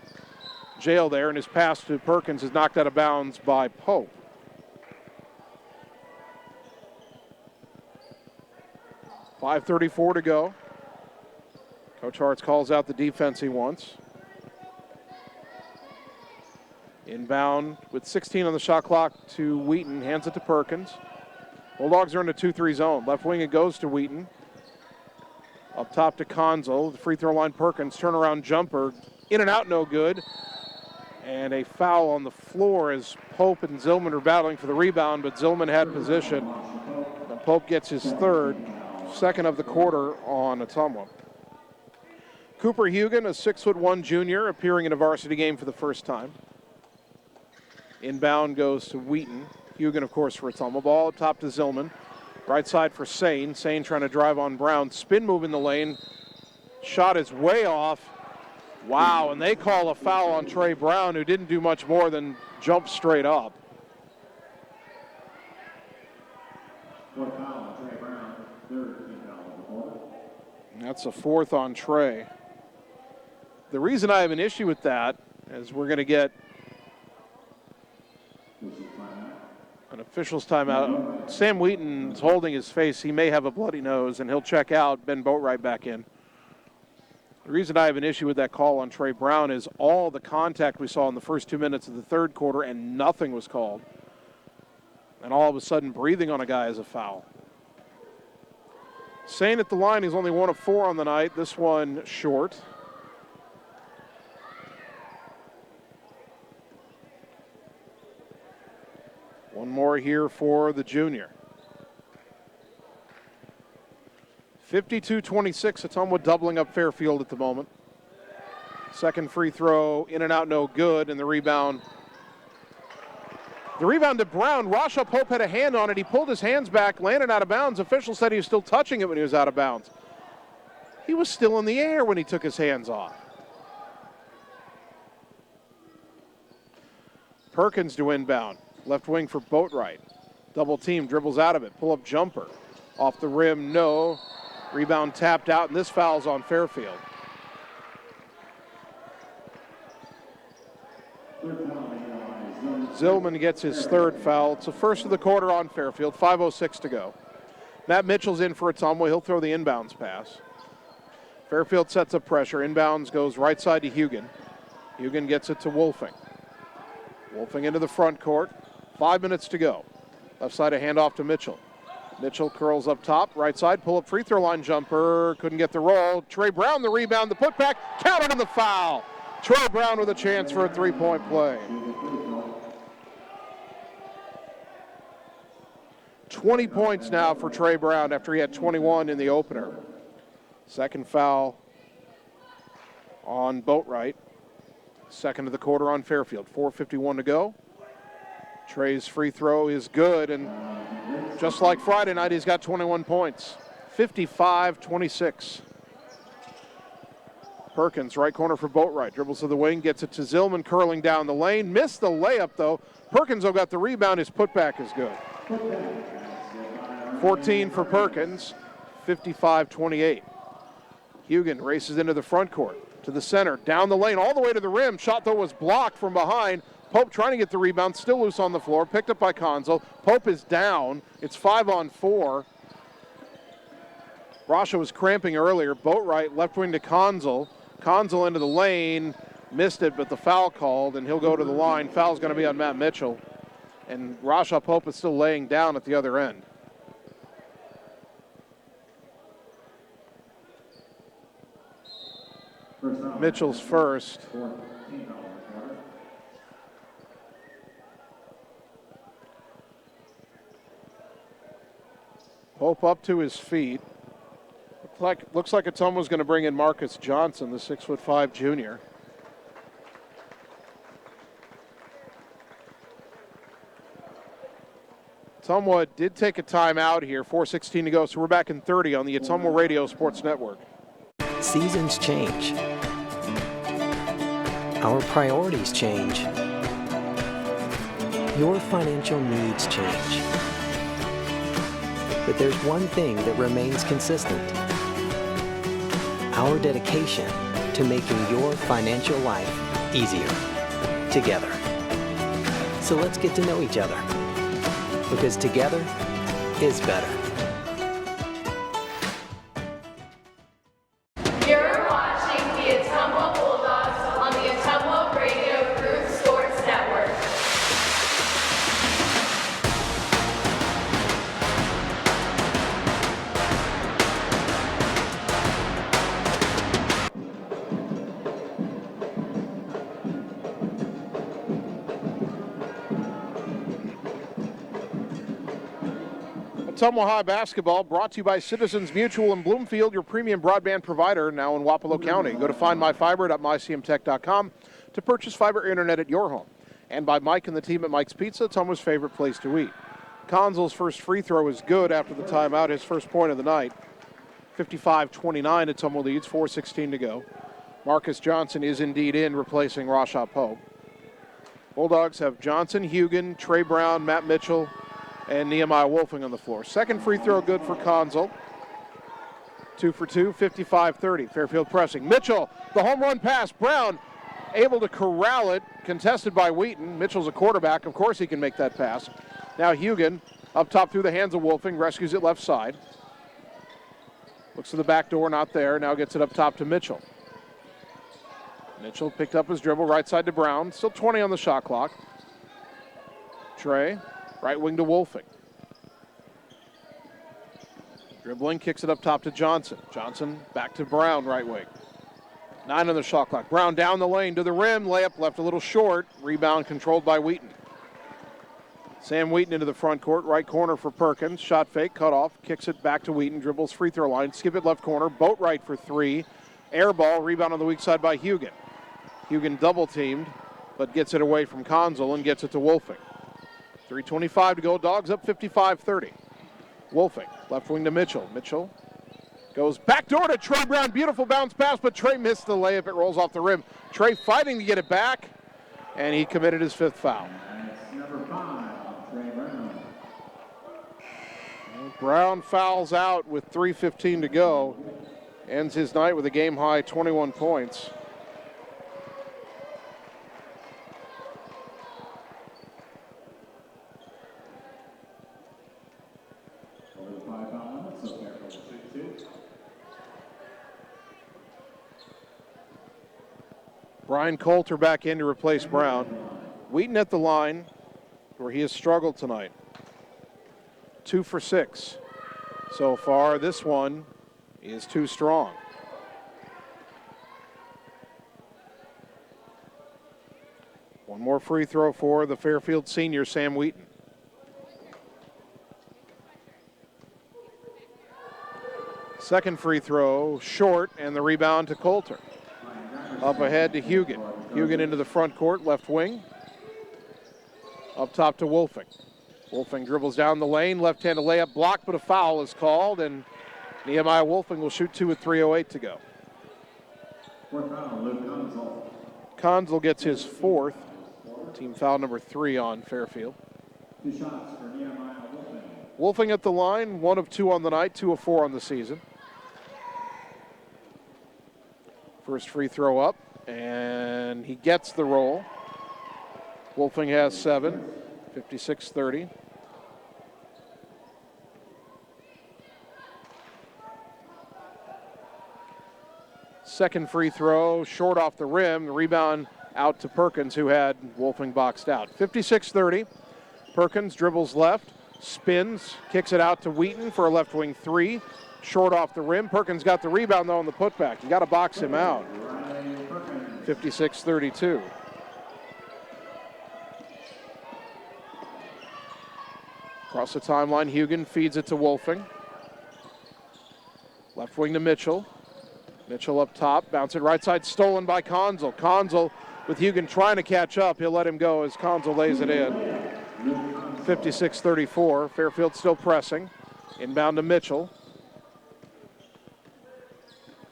jail there, and his pass to Perkins is knocked out of bounds by Pope. .534 to go. Coach Hartz calls out the defense he wants. Inbound with 16 on the shot clock to Wheaton, hands it to Perkins. Bulldogs are in a 2-3 zone. Left wing it goes to Wheaton. Up top to Konzel, the free throw line Perkins, turnaround jumper, in and out, no good. And a foul on the floor as Pope and Zillman are battling for the rebound, but Zillman had position. And Pope gets his third, second of the quarter on Ottumwa. Cooper Hugan, a 6'1" junior, appearing in a varsity game for the first time. Inbound goes to Wheaton. Hugan, of course, for Ottumwa. Ball up top to Zillman. Right side for Sane. Sane trying to drive on Brown. Spin move in the lane. Shot is way off. Wow, and they call a foul on Trey Brown, who didn't do much more than jump straight up. That's a fourth on Trey. The reason I have an issue with that is we're going to get an official's timeout. Sam Wheaton's holding his face. He may have a bloody nose, and he'll check out. Ben Boatwright back in. The reason I have an issue with that call on Trey Brown is all the contact we saw in the first 2 minutes of the third quarter, and nothing was called. And all of a sudden, breathing on a guy is a foul. Sane at the line, he's only 1 of 4 on the night. This one short. One more here for the junior. 52-26, Ottumwa doubling up Fairfield at the moment. Second free throw, in and out, no good, and the rebound. The rebound to Brown. Rasha Pope had a hand on it. He pulled his hands back, landed out of bounds. Officials said he was still touching it when he was out of bounds. He was still in the air when he took his hands off. Perkins to inbound. Left wing for Boatwright. Double team, dribbles out of it. Pull-up jumper. Off the rim, no. Rebound tapped out, and this foul's on Fairfield. Zillman gets his third foul. It's the first of the quarter on Fairfield. 5:06 to go. Matt Mitchell's in for Ottumwa. He'll throw the inbounds pass. Fairfield sets up pressure. Inbounds goes right side to Hugan. Hugan gets it to Wolfing. Wolfing into the front court. 5 minutes to go. Left side a handoff to Mitchell. Mitchell curls up top, right side, pull-up free throw line jumper. Couldn't get the roll. Trey Brown the rebound, the putback, counted in the foul. Trey Brown with a chance for a three-point play. 20 points now for Trey Brown after he had 21 in the opener. Second foul on Boatwright. Second of the quarter on Fairfield. 4:51 to go. Trey's free throw is good, and just like Friday night, he's got 21 points. 55-26. Perkins, right corner for Boatwright. Dribbles to the wing, gets it to Zillman, curling down the lane. Missed the layup, though. Perkins, though, got the rebound. His putback is good. 14 for Perkins, 55-28. Hugan races into the front court, to the center, down the lane, all the way to the rim. Shot, though, was blocked from behind. Pope trying to get the rebound, still loose on the floor, picked up by Konzel. Pope is down. It's 5-on-4. Rasha was cramping earlier. Boatwright left wing to Konzel. Konzel into the lane, missed it, but the foul called, and he'll go to the line. Foul's going to be on Matt Mitchell. And Rasha Pope is still laying down at the other end. Mitchell's first. Pope up to his feet. Looks like Ottumwa's going to bring in Marcus Johnson, the 6'5" junior. Ottumwa did take a timeout here, 4:16 to go, so we're back in 30 on the Ottumwa Radio Sports Network. Seasons change. Our priorities change. Your financial needs change. But there's one thing that remains consistent. Our dedication to making your financial life easier together. So let's get to know each other, because together is better. You're watching the Ottumwa Bulldogs on the Ottumwa Radio Group Sports Network. Ottumwa High basketball brought to you by Citizens Mutual in Bloomfield, your premium broadband provider now in Wapello County. Go to findmyfiber.mycmtech.com to purchase fiber internet at your home. And by Mike and the team at Mike's Pizza, Ottumwa's favorite place to eat. Konzel's first free throw is good after the timeout, his first point of the night. 55-29, Ottumwa leads, 4:16 to go. Marcus Johnson is indeed in, replacing Rasha Pope. Bulldogs have Johnson, Hugan, Trey Brown, Matt Mitchell, and Nehemiah Wolfing on the floor. Second free throw good for Konzel. 2 for 2, 55-30. Fairfield pressing. Mitchell, the home run pass. Brown able to corral it, contested by Wheaton. Mitchell's a quarterback. Of course he can make that pass. Now Hugan up top through the hands of Wolfing, rescues it left side. Looks to the back door, not there. Now gets it up top to Mitchell. Mitchell picked up his dribble, right side to Brown. Still 20 on the shot clock. Trey. Right wing to Wolfing. Dribbling, kicks it up top to Johnson. Johnson back to Brown, right wing. 9 on the shot clock. Brown down the lane to the rim. Layup left a little short. Rebound controlled by Wheaton. Sam Wheaton into the front court. Right corner for Perkins. Shot fake, cut off. Kicks it back to Wheaton. Dribbles free throw line. Skip it left corner. Boatwright for 3. Air ball. Rebound on the weak side by Hugan. Hugan double teamed, but gets it away from Konzel and gets it to Wolfing. 3:25 to go. Dogs up 55-30. Wolfing, left wing to Mitchell. Mitchell goes back door to Trey Brown. Beautiful bounce pass, but Trey missed the layup. It rolls off the rim. Trey fighting to get it back, and he committed his 5th foul. That's number 5, Trey Brown. Brown fouls out with 3:15 to go. Ends his night with a game-high 21 points. Brian Coulter back in to replace Brown. Wheaton at the line, where he has struggled tonight. 2 for 6 so far. This one is too strong. One more free throw for the Fairfield senior, Sam Wheaton. Second free throw, short, and the rebound to Coulter. Up ahead to Hugan. Hugan into the front court, left wing. Up top to Wolfing. Wolfing dribbles down the lane, left-handed layup blocked, but a foul is called, and Nehemiah Wolfing will shoot 2 with 3:08 to go. Conzel gets his 4th. Team foul number 3 on Fairfield. 2 shots for Nehemiah Wolfing. Wolfing at the line, 1 of 2 on the night, 2 of 4 on the season. First free throw up, and he gets the roll. Wolfing has 7, 56-30. Second free throw, short off the rim. The rebound out to Perkins, who had Wolfing boxed out. 56-30. Perkins dribbles left, spins, kicks it out to Wheaton for a left wing 3. Short off the rim. Perkins got the rebound, though, on the putback. You got to box him out. 56-32. Across the timeline, Hugan feeds it to Wolfing. Left wing to Mitchell. Mitchell up top, bounce it right side, stolen by Conzel. Conzel with Hugan trying to catch up. He'll let him go as Conzel lays it in. 56-34. Fairfield still pressing. Inbound to Mitchell.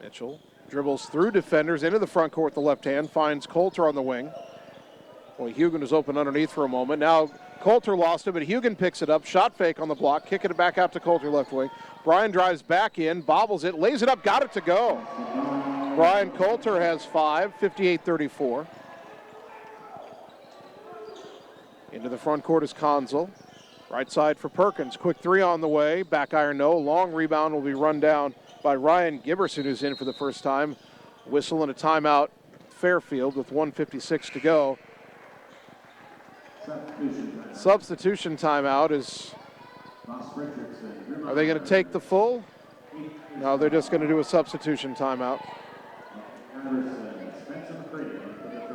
Mitchell dribbles through defenders into the front court with the left hand, finds Coulter on the wing. Boy, Hugan was open underneath for a moment. Now Coulter lost it, but Hugan picks it up. Shot fake on the block, kicking it back out to Coulter left wing. Brian drives back in, bobbles it, lays it up, got it to go. Brian Coulter has 5, 58-34. Into the front court is Conzel. Right side for Perkins. Quick 3 on the way. Back iron no. Long rebound will be run down by Ryan Giberson, who's in for the first time. Whistle and a timeout. Fairfield with 1:56 to go. Substitution timeout is. Are they going to take the full? No, they're just going to do a substitution timeout.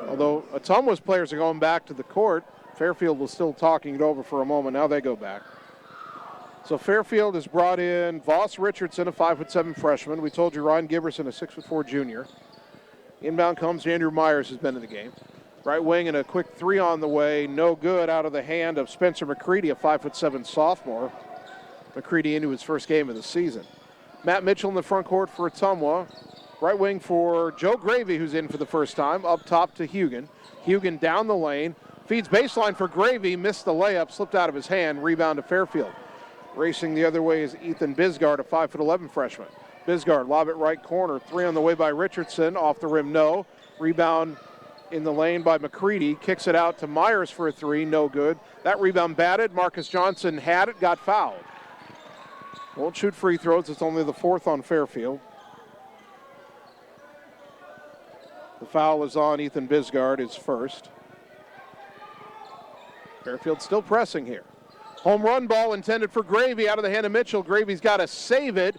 Although Ottumwa's players are going back to the court, Fairfield was still talking it over for a moment. Now they go back. So Fairfield has brought in Voss Richardson, a 5'7" freshman. We told you Ryan Giberson, a 6'4" junior. Inbound comes Andrew Myers, has been in the game. Right wing and a quick 3 on the way. No good, out of the hand of Spencer McCready, a 5'7" sophomore. McCready into his first game of the season. Matt Mitchell in the front court for Ottumwa. Right wing for Joe Gravy, who's in for the first time. Up top to Hugan. Hugan down the lane. Feeds baseline for Gravy. Missed the layup. Slipped out of his hand. Rebound to Fairfield. Racing the other way is Ethan Bisgard, a 5'11" freshman. Bisgard, lob it right corner. 3 on the way by Richardson. Off the rim, no. Rebound in the lane by McCready. Kicks it out to Myers for a 3. No good. That rebound batted. Marcus Johnson had it. Got fouled. Won't shoot free throws. It's only the 4th on Fairfield. The foul is on Ethan Bisgard, his first. Fairfield still pressing here. Home run ball intended for Gravy out of the hand of Mitchell. Gravy's got to save it.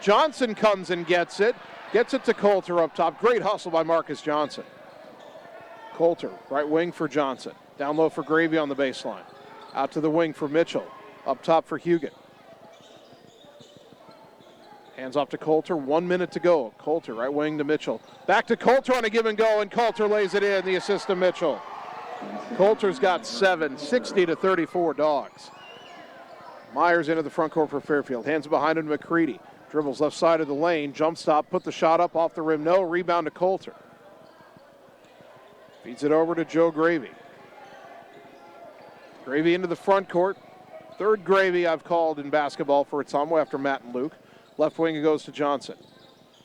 Johnson comes and gets it. Gets it to Coulter up top. Great hustle by Marcus Johnson. Coulter, right wing for Johnson. Down low for Gravy on the baseline. Out to the wing for Mitchell. Up top for Hugan. Hands off to Coulter. 1 minute to go. Coulter, right wing to Mitchell. Back to Coulter on a give and go, and Coulter lays it in. The assist to Mitchell. Coulter's got 7, 60-34 Dogs. Myers into the front court for Fairfield. Hands behind him to McCready. Dribbles left side of the lane. Jump stop. Put the shot up off the rim. No. Rebound to Coulter. Feeds it over to Joe Gravy. Gravy into the front court. Third Gravy I've called in basketball for Ottumwa after Matt and Luke. Left wing, it goes to Johnson.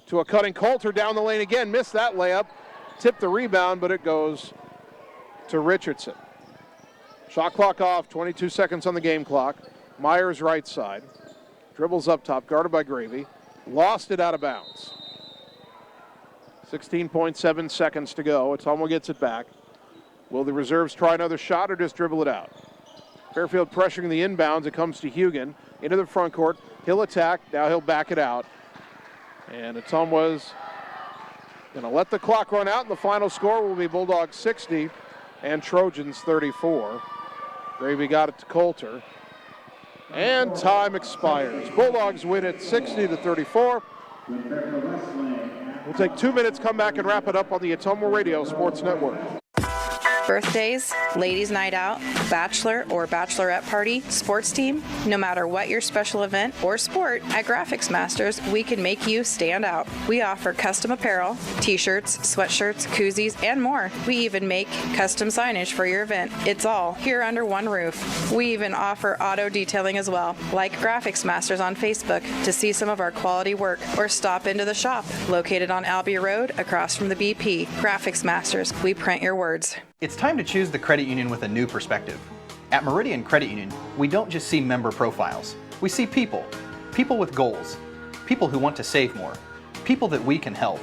To a cutting Coulter down the lane again. Missed that layup. Tipped the rebound, but it goes to Richardson. Shot clock off. 22 seconds on the game clock. Myers right side. Dribbles up top. Guarded by Gravy. Lost it out of bounds. 16.7 seconds to go. Ottumwa gets it back. Will the reserves try another shot or just dribble it out? Fairfield pressuring the inbounds. It comes to Hugan into the front court. He'll attack. Now he'll back it out. And Ottumwa's going to let the clock run out, and the final score will be Bulldogs 60 and Trojans 34. Gravy got it to Coulter. And time expires. Bulldogs win it 60-34. We'll take 2 minutes, come back and wrap it up on the Ottumwa Radio Sports Network. Birthdays, ladies' night out, bachelor or bachelorette party, sports team, no matter what your special event or sport, at Graphics Masters, we can make you stand out. We offer custom apparel, t-shirts, sweatshirts, koozies, and more. We even make custom signage for your event. It's all here under one roof. We even offer auto detailing as well. Like Graphics Masters on Facebook to see some of our quality work, or stop into the shop, located on Albee Road across from the BP. Graphics Masters, we print your words. It's time to choose the credit union with a new perspective. At Meridian Credit Union, we don't just see member profiles. We see people. People with goals. People who want to save more. People that we can help.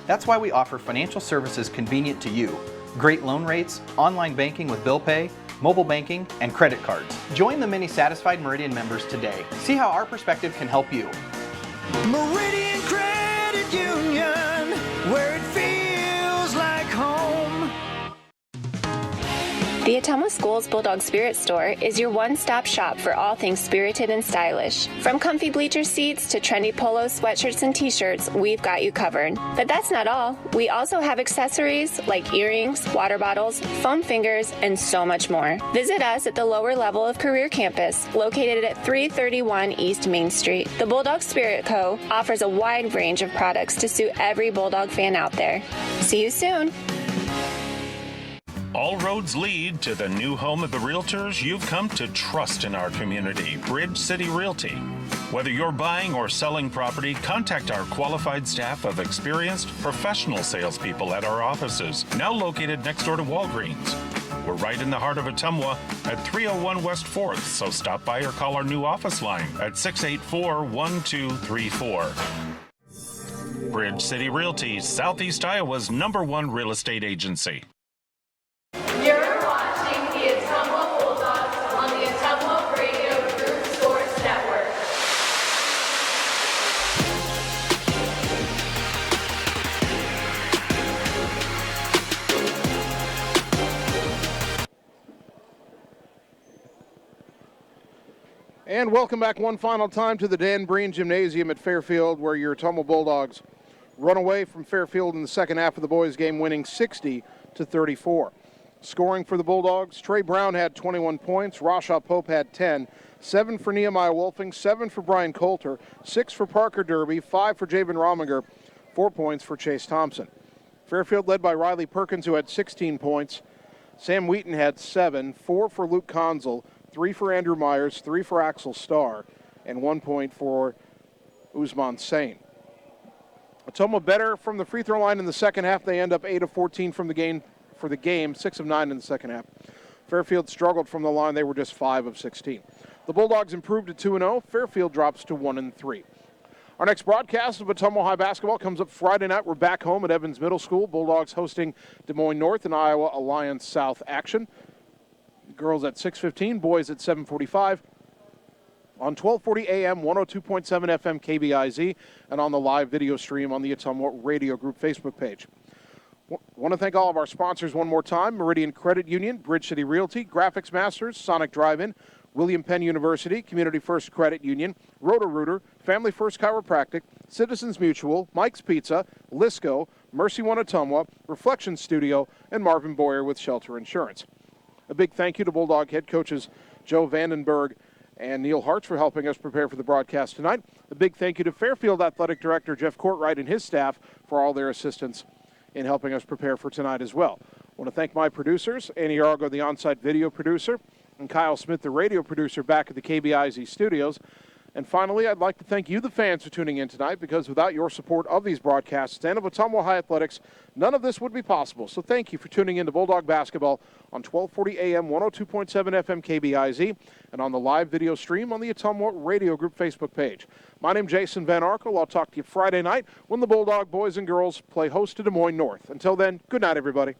That's why we offer financial services convenient to you. Great loan rates, online banking with bill pay, mobile banking, and credit cards. Join the many satisfied Meridian members today. See how our perspective can help you. Meridian Credit Union, where it feels like home. The Ottumwa Schools Bulldog Spirit Store is your one-stop shop for all things spirited and stylish. From comfy bleacher seats to trendy polos, sweatshirts, and t-shirts, we've got you covered. But that's not all. We also have accessories like earrings, water bottles, foam fingers, and so much more. Visit us at the lower level of Career Campus, located at 331 East Main Street. The Bulldog Spirit Co. offers a wide range of products to suit every Bulldog fan out there. See you soon. All roads lead to the new home of the realtors you've come to trust in our community, Bridge City Realty. Whether you're buying or selling property, contact our qualified staff of experienced professional salespeople at our offices, now located next door to Walgreens. We're right in the heart of Ottumwa at 301 West 4th, so stop by or call our new office line at 684-1234. Bridge City Realty, Southeast Iowa's #1 real estate agency. You're watching the Ottumwa Bulldogs on the Ottumwa Radio Group Sports Network. And welcome back one final time to the Dan Breen Gymnasium at Fairfield, where your Ottumwa Bulldogs run away from Fairfield in the second half of the boys' game, winning 60-34. Scoring for the Bulldogs, Trey Brown had 21 points, Rasha Pope had 10, 7 for Nehemiah Wolfing, 7 for Brian Coulter, 6 for Parker Derby, 5 for Javen Rominger, 4 points for Chase Thompson. Fairfield led by Riley Perkins, who had 16 points. Sam Wheaton had 7, 4 for Luke Conzel, 3 for Andrew Myers, 3 for Axel Starr, and 1 point for Usman Sain. Ottumwa better from the free throw line in the second half. They end up 8 of 14 from the game. 6 of 9 in the second half. Fairfield struggled from the line. They were just 5 of 16. The Bulldogs improved to 2-0. Fairfield drops to 1-3. Our next broadcast of Ottumwa High basketball comes up Friday night. We're back home at Evans Middle School. Bulldogs hosting Des Moines North and Iowa Alliance South action. Girls at 6:15, boys at 7:45. On 1240 AM, 102.7 FM KBIZ, and on the live video stream on the Ottumwa Radio Group Facebook page. Want to thank all of our sponsors one more time: Meridian Credit Union, Bridge City Realty, Graphics Masters, Sonic Drive-In, William Penn University, Community First Credit Union, Roto-Rooter, Family First Chiropractic, Citizens Mutual, Mike's Pizza, Lisco, Mercy One Ottumwa, Reflection Studio, and Marvin Boyer with Shelter Insurance. A big thank you to Bulldog head coaches Joe Vandenberg and Neil Hartz for helping us prepare for the broadcast tonight. A big thank you to Fairfield Athletic Director Jeff Courtwright and his staff for all their assistance in helping us prepare for tonight as well. I want to thank my producers, Annie Argo, the on-site video producer, and Kyle Smith, the radio producer, back at the KBIZ studios. And finally, I'd like to thank you, the fans, for tuning in tonight, because without your support of these broadcasts and of Ottumwa High Athletics, none of this would be possible. So thank you for tuning in to Bulldog Basketball on 1240 AM, 102.7 FM KBIZ, and on the live video stream on the Ottumwa Radio Group Facebook page. My name's Jason Van Arkel. I'll talk to you Friday night when the Bulldog boys and girls play host to Des Moines North. Until then, good night, everybody.